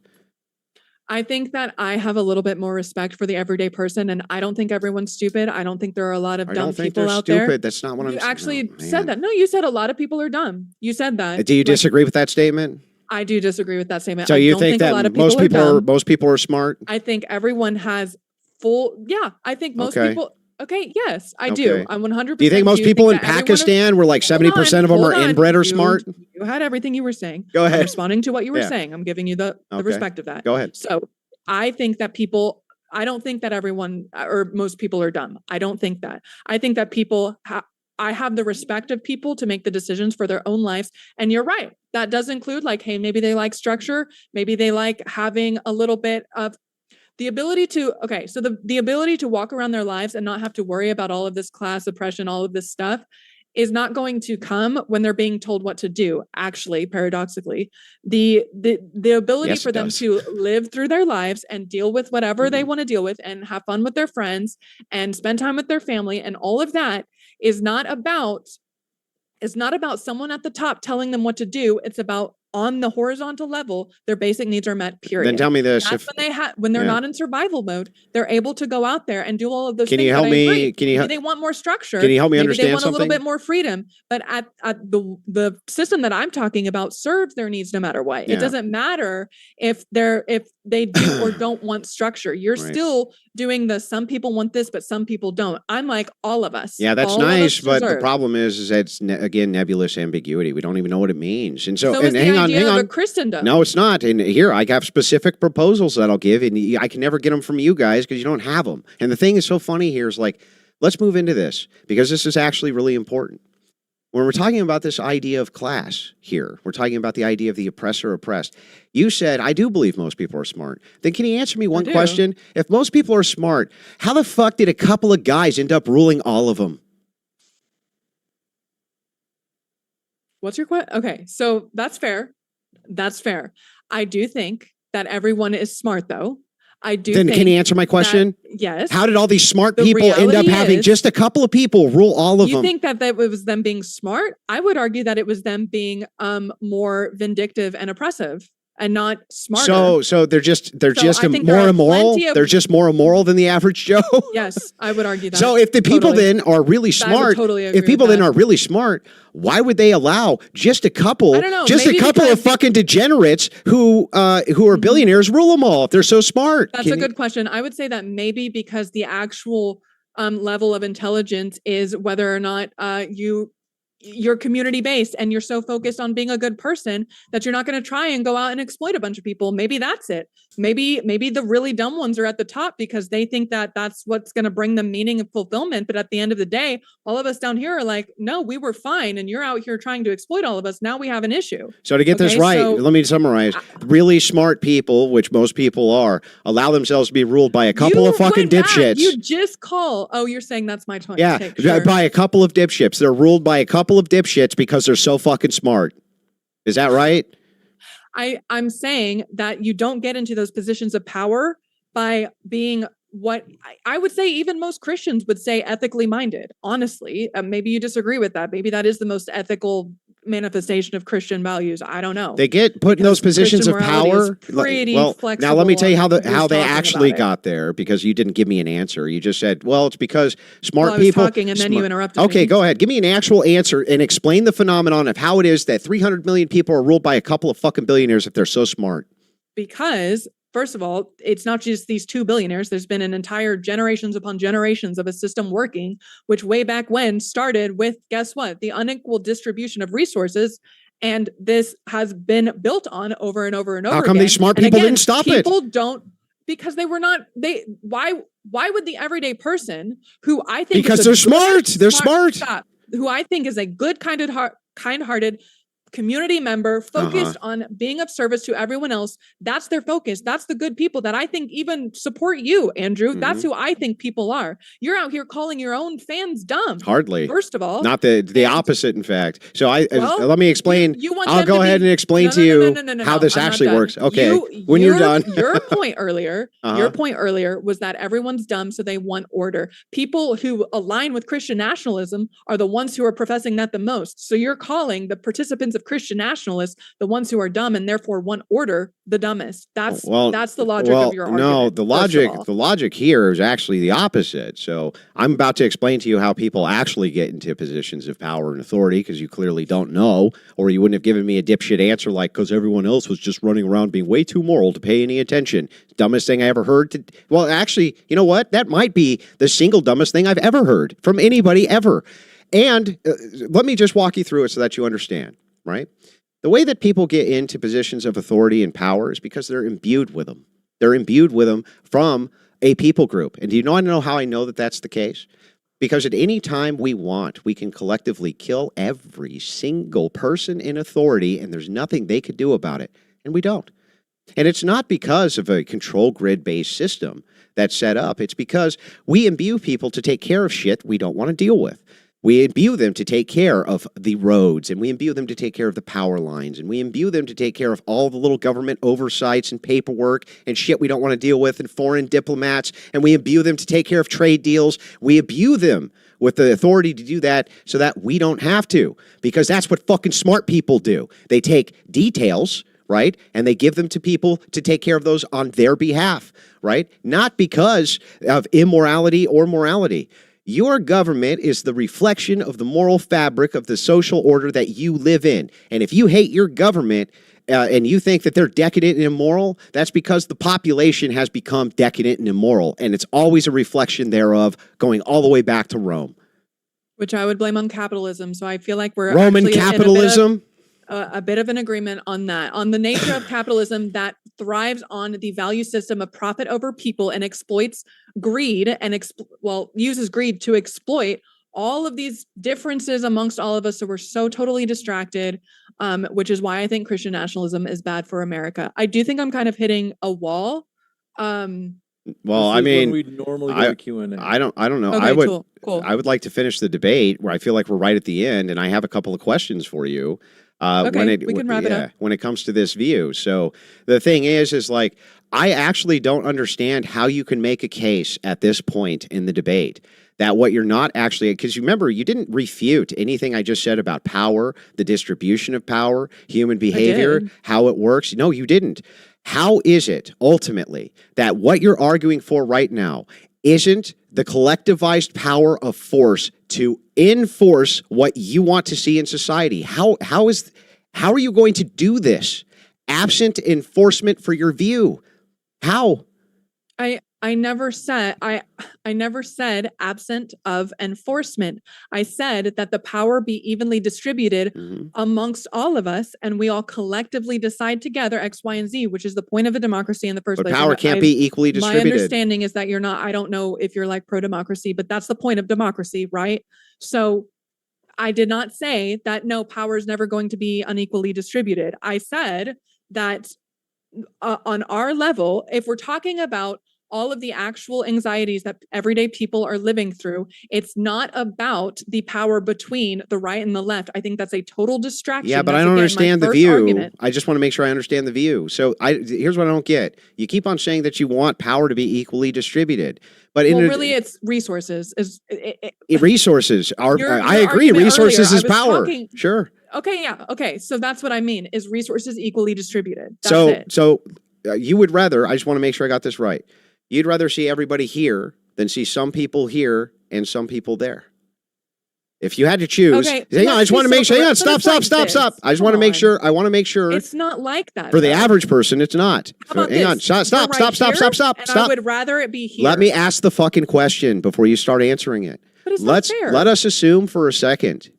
I think that I have a little bit more respect for the everyday person, and I don't think everyone's stupid. I don't think there are a lot of dumb people out there. Stupid. That's not what I'm saying. You actually said that. No, you said a lot of people are dumb. You said that. Do you disagree with that statement? I do disagree with that statement. So you think that most people are smart? I think everyone has full. Yeah, I think most people. Okay, yes, I do. Okay. I'm 100%. Do you think most people in that everyone Pakistan were like 70% of them are inbred or smart? You had everything you were saying. Go ahead. I'm responding to what you were Yeah. saying. I'm giving you the Okay. respect of that. Go ahead. So I think that I don't think that everyone or most people are dumb. I don't think that. I think that I have the respect of people to make the decisions for their own lives. And you're right. That does include like, hey, maybe they like structure. Maybe they like having a little bit of the ability to, so the ability to walk around their lives and not have to worry about all of this class oppression, all of this stuff is not going to come when they're being told what to do. Actually, paradoxically, the ability for them to live through their lives and deal with whatever they want to deal with and have fun with their friends and spend time with their family and all of that is not about someone at the top telling them what to do. It's about on the horizontal level, their basic needs are met, period. Then tell me this. That's when they're not in survival mode, they're able to go out there and do all of those things. Can you help me? Maybe they want more structure. Can you help me understand they want something? a little bit more freedom. But at the system that I'm talking about serves their needs no matter what. Yeah. It doesn't matter if they do or don't want structure. You're still doing some people want this, but some people don't. I'm like all of us. Yeah, that's nice, but the problem is that it's again nebulous ambiguity. We don't even know what it means. And so and hang on. Of Christendom. No, it's not. And here I have specific proposals that I'll give, and I can never get them from you guys because you don't have them. And the thing is so funny here is like, let's move into this because this is actually really important. When we're talking about this idea of class here, we're talking about the idea of the oppressor oppressed. You said, I do believe most people are smart. Then can you answer me one question? If most people are smart, how the fuck did a couple of guys end up ruling all of them? What's your question? Okay, so that's fair. That's fair. I do think that everyone is smart, though. I do. Then can you answer my question? Yes. How did all these smart people end up having just a couple of people rule all of them? You think that it was them being smart? I would argue that it was them being more vindictive and oppressive. And not smarter. So they're just more immoral. They're just more immoral than the average Joe. Yes, I would argue that. So if the people then are really smart, why would they allow just a couple? I don't know, just a couple of fucking degenerates who are billionaires rule them all if they're so smart? That's a good question. I would say that maybe because the actual level of intelligence is whether or not you're community based and you're so focused on being a good person that you're not going to try and go out and exploit a bunch of people. Maybe that's it. Maybe the really dumb ones are at the top because they think that that's what's going to bring them meaning and fulfillment. But at the end of the day, all of us down here are like, no, we were fine. And you're out here trying to exploit all of us. Now we have an issue. So to get this right, let me summarize. Really smart people, which most people are, allow themselves to be ruled by a couple of fucking dipshits. You just you're saying that's my take. Yeah, sure. By a couple of dipshits. They're ruled by a couple of dipshits because they're so fucking smart. Is that right? I'm saying that you don't get into those positions of power by being what I would say even most Christians would say ethically minded. Honestly, maybe you disagree with that. Maybe that is the most ethical manifestation of Christian values. I don't know. They get put in those positions of power. Well, now let me tell you how they actually got there, because you didn't give me an answer. You just said, well, it's because smart people. I was talking and then you interrupted me. Okay, go ahead. Give me an actual answer and explain the phenomenon of how it is that 300 million people are ruled by a couple of fucking billionaires if they're so smart. Because first of all, it's not just these two billionaires. There's been an entire generations upon generations of a system working, which way back when started with, guess what? The unequal distribution of resources. And this has been built on over and over and over again. How come these smart people didn't stop it? People don't, because they were not, why would the everyday person who I think because they're smart. They're smart. Stop, who I think is a good, kind-hearted community member focused on being of service to everyone else. That's their focus. That's the good people that I think even support you, Andrew. Mm-hmm. That's who I think people are. You're out here calling your own fans dumb. Hardly. First of all. Not the opposite, in fact. So let me explain. I'll go ahead and explain to you how this actually works. Okay. When you're done. Your point earlier was that everyone's dumb, so they want order. People who align with Christian nationalism are the ones who are professing that the most. So you're calling the participants of of Christian nationalists, the ones who are dumb and therefore want order, the dumbest. That's the logic of your argument. No, the logic here is actually the opposite. So I'm about to explain to you how people actually get into positions of power and authority, because you clearly don't know, or you wouldn't have given me a dipshit answer like, because everyone else was just running around being way too moral to pay any attention. Dumbest thing I ever heard. Well, actually, you know what? That might be the single dumbest thing I've ever heard from anybody ever. And let me just walk you through it so that you understand, right? The way that people get into positions of authority and power is because they're imbued with them. They're imbued with them from a people group. And do you know how I know that that's the case? Because at any time we want, we can collectively kill every single person in authority, and there's nothing they could do about it. And we don't. And it's not because of a control grid-based system that's set up. It's because we imbue people to take care of shit we don't want to deal with. We imbue them to take care of the roads, and we imbue them to take care of the power lines, and we imbue them to take care of all the little government oversights and paperwork and shit we don't want to deal with, and foreign diplomats, and we imbue them to take care of trade deals. We imbue them with the authority to do that so that we don't have to, because that's what fucking smart people do. They take details, right, and they give them to people to take care of those on their behalf, right? Not because of immorality or morality. Your government is the reflection of the moral fabric of the social order that you live in. And if you hate your government and you think that they're decadent and immoral, that's because the population has become decadent and immoral. And it's always a reflection thereof, going all the way back to Rome. Which I would blame on capitalism. So I feel like we're Roman capitalism. A bit of an agreement on that, on the nature of capitalism that thrives on the value system of profit over people and exploits greed and uses greed to exploit all of these differences amongst all of us. So we're so totally distracted, which is why I think Christian nationalism is bad for America. I do think I'm kind of hitting a wall. Well, I mean, we normally go to Q&A. I don't know. Okay, cool. I would like to finish the debate where I feel like we're right at the end, and I have a couple of questions for you. Okay, we can wrap it up. When it comes to this view. So the thing is like, I actually don't understand how you can make a case at this point in the debate that what you're not actually, because you remember, you didn't refute anything I just said about power, the distribution of power, human behavior, how it works. No, you didn't. How is it ultimately that what you're arguing for right now isn't the collectivized power of force to enforce what you want to see in society? How are you going to do this absent enforcement for your view? How? I never said absent of enforcement. I said that the power be evenly distributed amongst all of us, and we all collectively decide together X, Y, and Z, which is the point of a democracy in the first place. But power can't be equally distributed. My understanding is that you're not. I don't know if you're like pro-democracy, but that's the point of democracy, right? So I did not say that no, power is never going to be unequally distributed. I said that on our level, if we're talking about all of the actual anxieties that everyday people are living through, it's not about the power between the right and the left. I think that's a total distraction. Yeah, but I don't understand the view. I just want to make sure I understand the view. So here's what I don't get. You keep on saying that you want power to be equally distributed. But really, it's resources. Resources are. I agree. Resources is power. Sure. Okay. Yeah. Okay. So that's what I mean. Is resources equally distributed? So you would rather? I just want to make sure I got this right. You'd rather see everybody here than see some people here and some people there. If you had to choose, I just want to make sure. Stop. I just want to make sure. I want to make sure it's not like that for the average person. It's not. Hang on. Stop. I would rather it be here. Let me ask the fucking question before you start answering it. But it's not fair. Let us assume for a second,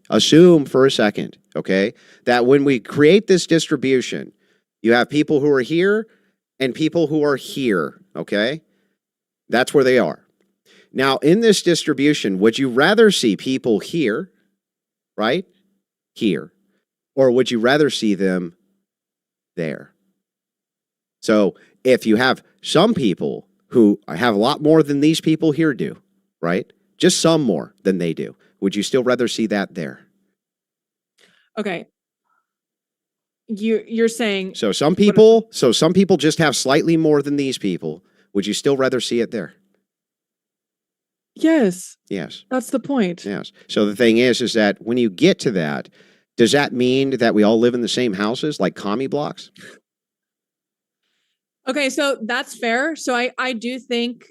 okay, that when we create this distribution, you have people who are here and people who are here, okay? That's where they are. Now, in this distribution, would you rather see people here, right? Here. Or would you rather see them there? So if you have some people who have a lot more than these people here do, right? Just some more than they do. Would you still rather see that there? Okay. You're saying so some people just have slightly more than these people. Would you still rather see it there? Yes. Yes. That's the point. Yes. So the thing is that when you get to that, Does that mean that we all live in the same houses, like commie blocks? Okay, so that's fair. So I do think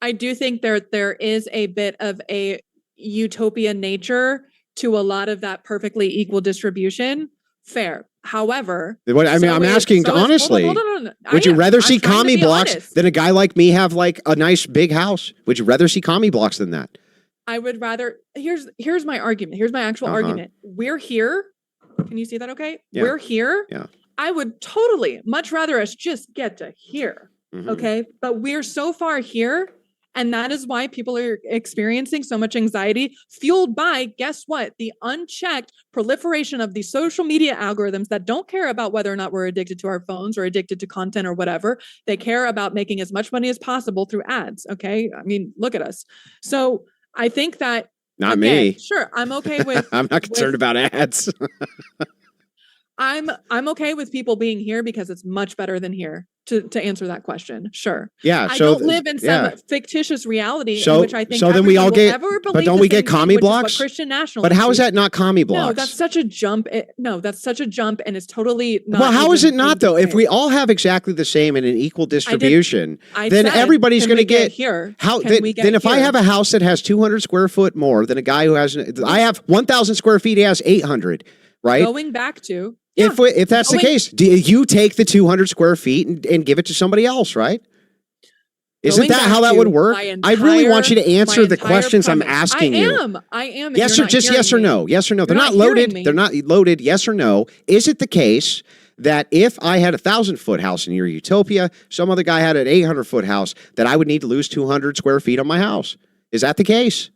there is a bit of a utopia nature to a lot of that perfectly equal distribution. Fair. However, I'm asking honestly. Hold on. Would you rather see I'm trying to commie be blocks honest. than a guy like me have like a nice big house? Would you rather see commie blocks than that? I would rather. Here's my argument. Here's my actual argument. We're here. Can you see that? Okay. Yeah. We're here. Yeah. I would totally much rather us just get to here. Mhm. Okay. But we're so far here. And that is why people are experiencing so much anxiety, fueled by, guess what? The unchecked proliferation of these social media algorithms that don't care about whether or not we're addicted to our phones or addicted to content or whatever. They care about making as much money as possible through ads. Okay. I mean, look at us. So I think that. Not again, me. Sure. I'm okay with. I'm not concerned about ads. I'm okay with people being here because it's much better than here to answer that question. Sure. Yeah. I So don't live in some fictitious reality in which I think then we all get. But don't we get commie blocks? Christian Nationalism. But how is that not commie blocks? No, that's such a jump. That's such a jump, and it's totally not. Well, how is it even not though? If we all have exactly the same and an equal distribution, then said, everybody's can going to we get get here. How Can we get then? If I here? have a house that has 200 square foot more than a guy who has, I have 1,000 square feet. He has 800, right? Going back to. If that's the case, do you take the 200 square feet and give it to somebody else, right? Isn't that how that would work? I really want you to answer the questions I'm asking you. I am. Yes or just yes or no? Yes or no? They're not loaded. They're not loaded. Yes or no? Is it the case that if I had a 1,000-foot house in your utopia, some other guy had an 800-foot house, that I would need to lose 200 square feet on my house? Is that the case?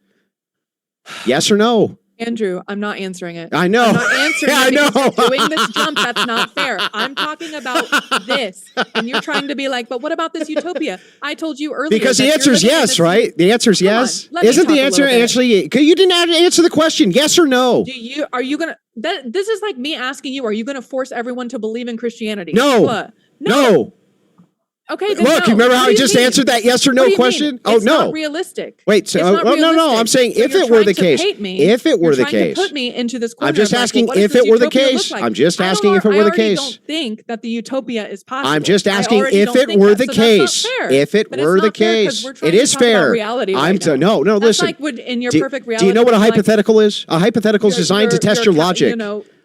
Yes or no? Andrew, I'm not answering it. I know. I'm not answering I it because know. you're doing this jump. That's not fair. I'm talking about this. And you're trying to be like, but what about this utopia? I told you earlier. Because the answer is yes, right? The answer is yes. Let me Isn't talk the a answer little bit. actually, you didn't answer the question, yes or no? Are you going to, this is like me asking you, are you going to force everyone to believe in Christianity? No. No. Okay, then Look, no. remember how What I do you just mean? answered that yes or no question? It's no. not realistic. Wait, so It's not no, realistic. I'm saying So if you're it were the trying to case, paint me. if it were the You're trying case, to put me into this corner. I'm just of like, asking well, what does if this it were the utopia look case. like? I'm just asking if it were the case. I don't think that the utopia is possible. I'm just asking I already if don't it think were that, the so that's not case. fair. If it But it's were the not fair 'cause case, we're trying it to is talk about fair. reality right now. No, That's listen. like in your perfect reality. Do you know what a like, hypothetical is? A hypothetical is designed to test your logic.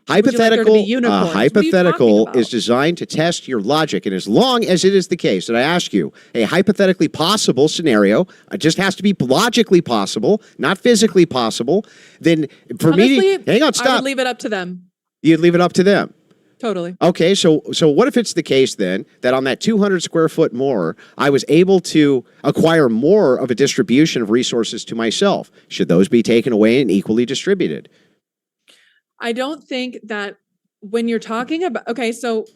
Hypothetical, hypothetical is designed to test your logic, and as long as it is the case that I ask you a hypothetically possible scenario, it just has to be logically possible, not physically possible. Then for me, hang on, stop. I would leave it up to them. You'd leave it up to them. Totally. Okay, so what if it's the case then that on that 200 square foot more, I was able to acquire more of a distribution of resources to myself? Should those be taken away and equally distributed? I don't think that when you're talking about, okay, so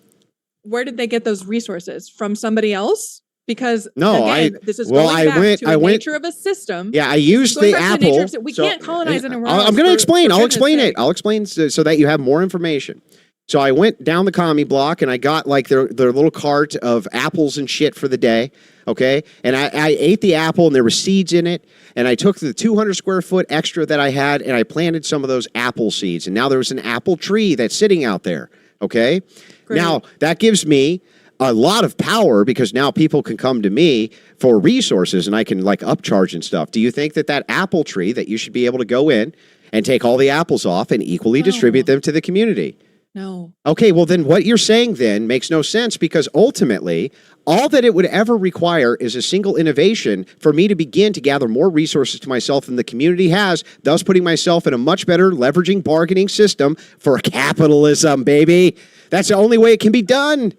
where did they get those resources? From somebody else? Because this is going back to the nature of a system. Yeah, I used the Apple. We can't colonize it. I'm going to explain. I'll explain it. I'll explain so that you have more information. So I went down the commie block and I got like their little cart of apples and shit for the day. Okay. And I ate the apple and there were seeds in it. And I took the 200 square foot extra that I had and I planted some of those apple seeds. And now there's an apple tree that's sitting out there. Okay. Great. Now that gives me a lot of power because now people can come to me for resources and I can like upcharge and stuff. Do you think that apple tree that you should be able to go in and take all the apples off and equally distribute them to the community? No. Okay, well then what you're saying then makes no sense because ultimately all that it would ever require is a single innovation for me to begin to gather more resources to myself than the community has, thus putting myself in a much better leveraging bargaining system for capitalism, baby. That's the only way it can be done.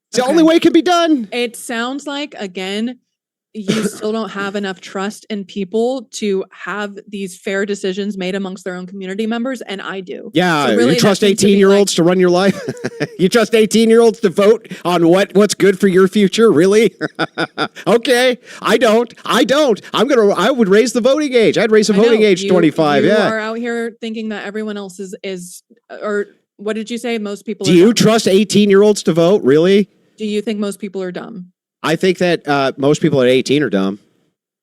It's the only way it can be done. It sounds like, again, you still don't have enough trust in people to have these fair decisions made amongst their own community members, and I do. Yeah, so really you trust 18-year-olds to run your life? You trust 18-year-olds to vote on what's good for your future? Really? Okay, I don't. I would raise the voting age. I'd raise the voting age to 25. You yeah. are out here thinking that everyone else is or what did you say? Most people. Do you trust 18-year-olds to vote? Really? Do you think most people are dumb? I think that most people at 18 are dumb.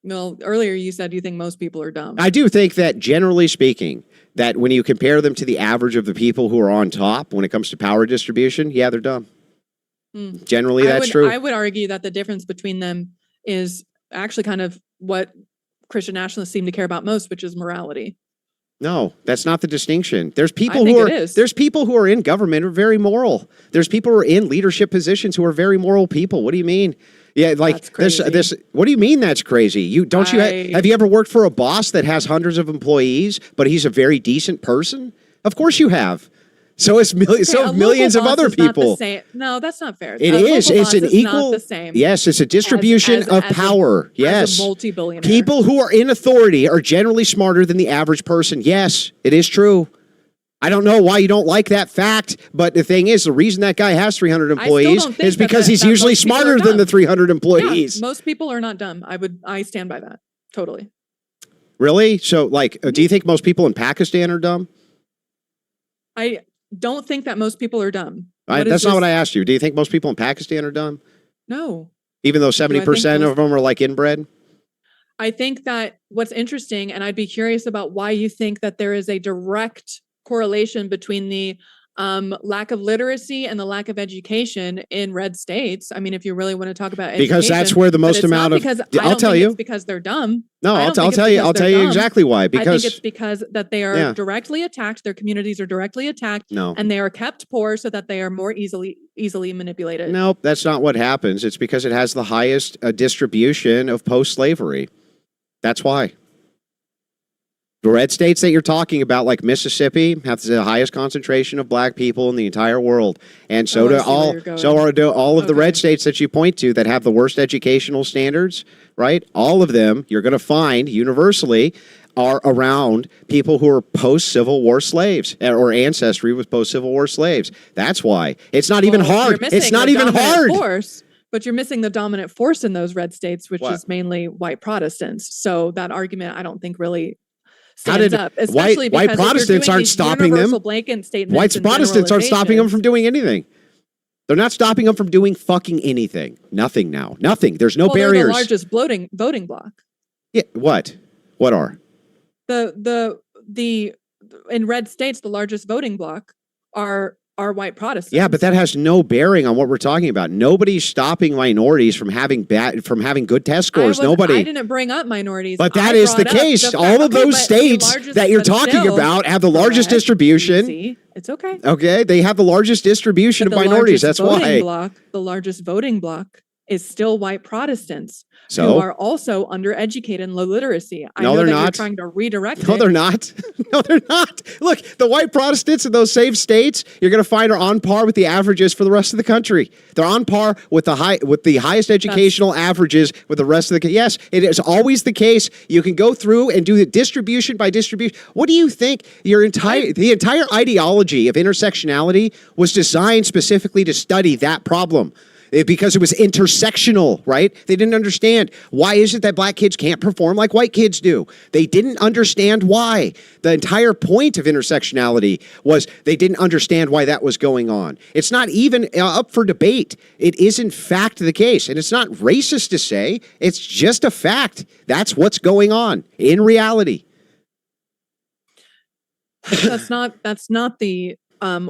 Well, earlier you said you think most people are dumb. I do think that generally speaking, that when you compare them to the average of the people who are on top when it comes to power distribution, yeah, they're dumb. Generally, that's true. I would argue that the difference between them is actually kind of what Christian nationalists seem to care about most, which is morality. No, that's not the distinction. There's people there's people who are in government who are very moral. There's people who are in leadership positions who are very moral people. What do you mean? Yeah, like this. What do you mean that's crazy? Have you ever worked for a boss that has hundreds of employees, but he's a very decent person? Of course you have. So it's millions of other people. No, that's not fair. It is. It's an equal. Not the same. Yes, it's a distribution of power. Yes, as a multi-billionaire. People who are in authority are generally smarter than the average person. Yes, it is true. I don't know why you don't like that fact, but the thing is, the reason that guy has 300 employees is because he's usually smarter than the 300 employees. Yeah, most people are not dumb. I stand by that totally. Really? So, like, do you think most people in Pakistan are dumb? I don't think that most people are dumb. That's not what I asked you. Do you think most people in Pakistan are dumb? No. Even though 70% of them are like inbred? I think that what's interesting, and I'd be curious about why you think that there is a direct correlation between the lack of literacy and the lack of education in red states. I mean, if you really want to talk about education, because that's where the most amount of. I'll tell you, it's because they're dumb. No, I'll tell you. I'll tell you exactly why. Because I think it's because that they are directly attacked. Their communities are directly attacked. No. And they are kept poor so that they are more easily manipulated. Nope, that's not what happens. It's because it has the highest distribution of post-slavery. That's why. The red states that you're talking about, like Mississippi, have the highest concentration of black people in the entire world, and so do all of the red states that you point to that have the worst educational standards. Right, all of them you're going to find universally are around people who are post-Civil War slaves or ancestry with post-Civil War slaves. That's why it's not even hard. It's not even hard. But you're missing the dominant force in those red states, which is mainly white Protestants. So that argument, I don't think really stands up, especially white Protestants aren't stopping them. White Protestants aren't stopping them from doing anything. They're not stopping them from doing fucking anything. Nothing now. Nothing. There's no barriers. They're the largest voting bloc. Yeah. What? What are? The in red states, the largest voting bloc are white Protestants. Yeah, but that has no bearing on what we're talking about. Nobody's stopping minorities from having good test scores. Nobody. I didn't bring up minorities. But that is the case. All of those states that you're talking about have the largest distribution. See, it's okay. Okay, they have the largest distribution of minorities. That's why. The largest voting bloc is still white Protestants who are also undereducated and low literacy. I know they're not. You're trying to redirect No, they're not. No, they're not. Look, the white Protestants in those same states you're going to find are on par with the averages for the rest of the country. They're on par with the highest educational averages with the rest of the. Yes, it is always the case. You can go through and do the distribution by distribution. What do you think? The entire ideology of intersectionality was designed specifically to study that problem. Because it was intersectional, right? They didn't understand. Why is it that black kids can't perform like white kids do? They didn't understand why. The entire point of intersectionality was they didn't understand why that was going on. It's not even up for debate. It is in fact the case. And it's not racist to say. It's just a fact. That's what's going on in reality. That's not the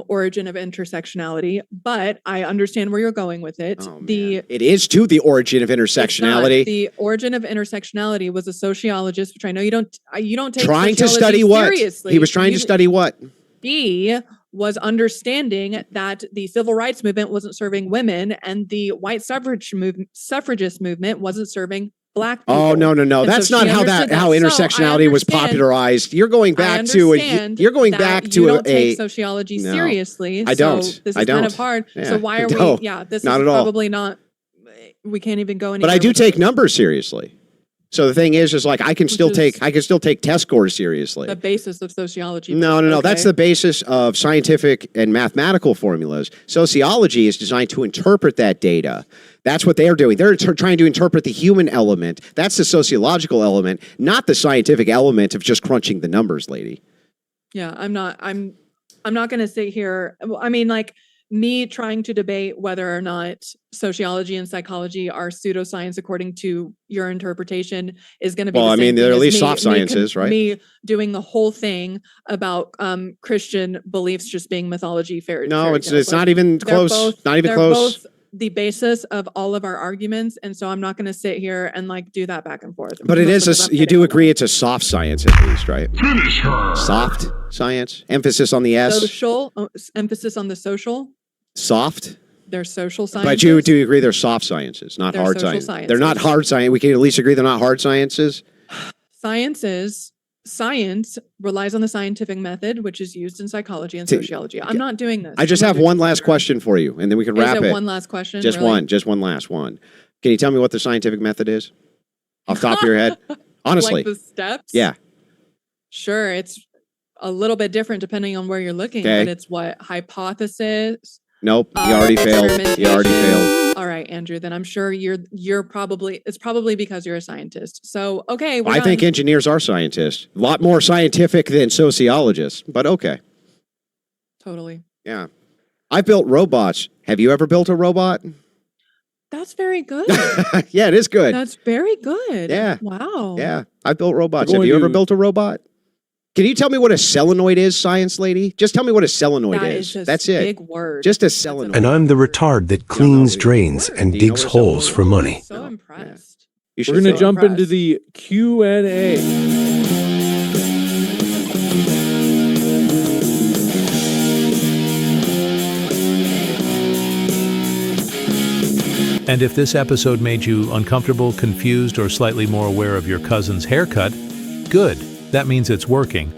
origin of intersectionality, but I understand where you're going with it. It is too the origin of intersectionality. The origin of intersectionality was a sociologist, which I know you don't take trying to study what seriously. He was trying to study what he was understanding that the civil rights movement wasn't serving women and the white suffragist movement wasn't serving black people. Oh no! And that's not how intersectionality was popularized. You're going back to you don't take sociology seriously. I don't. This is kind of hard. Yeah, so why are we? Yeah, this not is at all. Probably not. We can't even go anywhere. But I do take numbers seriously. So the thing is like I can still take test scores seriously. The basis of sociology. No. Okay. That's the basis of scientific and mathematical formulas. Sociology is designed to interpret that data. That's what they're doing. They're trying to interpret the human element. That's the sociological element, not the scientific element of just crunching the numbers, lady. Yeah, I'm not going to sit here. I mean, like, me trying to debate whether or not sociology and psychology are pseudoscience according to your interpretation is going to be Well, the I same mean, they're thing at as least me- soft me con- sciences, right? Me doing the whole thing about Christian beliefs just being mythology. No, it's tales. not even they're close. both- Not even they're close. both the basis of all of our arguments, and so I'm not going to sit here and like do that back and forth. But it is, Because I'm you getting do on agree it's a soft science at least, right? Soft science? Emphasis on the that. S? Social emphasis on the social. Soft? They're social sciences. But you do agree they're soft sciences, not They're hard social science. They're not sciences. hard science. We can at least agree they're not hard sciences. Science relies on the scientific method, which is used in psychology and T- sociology. I'm not doing this. I just I'm not have doing one this last here. question for you, and then we can wrap Is it it. one last question? Just really? one. Just one last one. Can you tell me what the scientific method is? Off the top of your head? Honestly. Like the steps? Yeah. Sure. It's a little bit different depending on where you're looking, Okay. but it's what? Hypothesis. Nope. You already failed. You already failed. All right, Andrew, then I'm sure you're probably, it's probably because you're a scientist. So, okay. We're I think done. engineers are scientists. A lot more scientific than sociologists, but okay. Totally. Yeah. I built robots. Have you ever built a robot? That's very good. Yeah, it is good. That's very good. Yeah. Wow. Yeah, I built robots. I'm Have going you ever to- built a robot? Can you tell me what a solenoid is, science lady? Just tell me what a solenoid That is. is just That's it. big word. Just a That's solenoid. And I'm the retard that cleans drains and Do you know digs what a holes solenoid for is? money. So impressed. You should We're going to say- jump into impressed. the Q&A. And if this episode made you uncomfortable, confused, or slightly more aware of your cousin's haircut, good. That means it's working.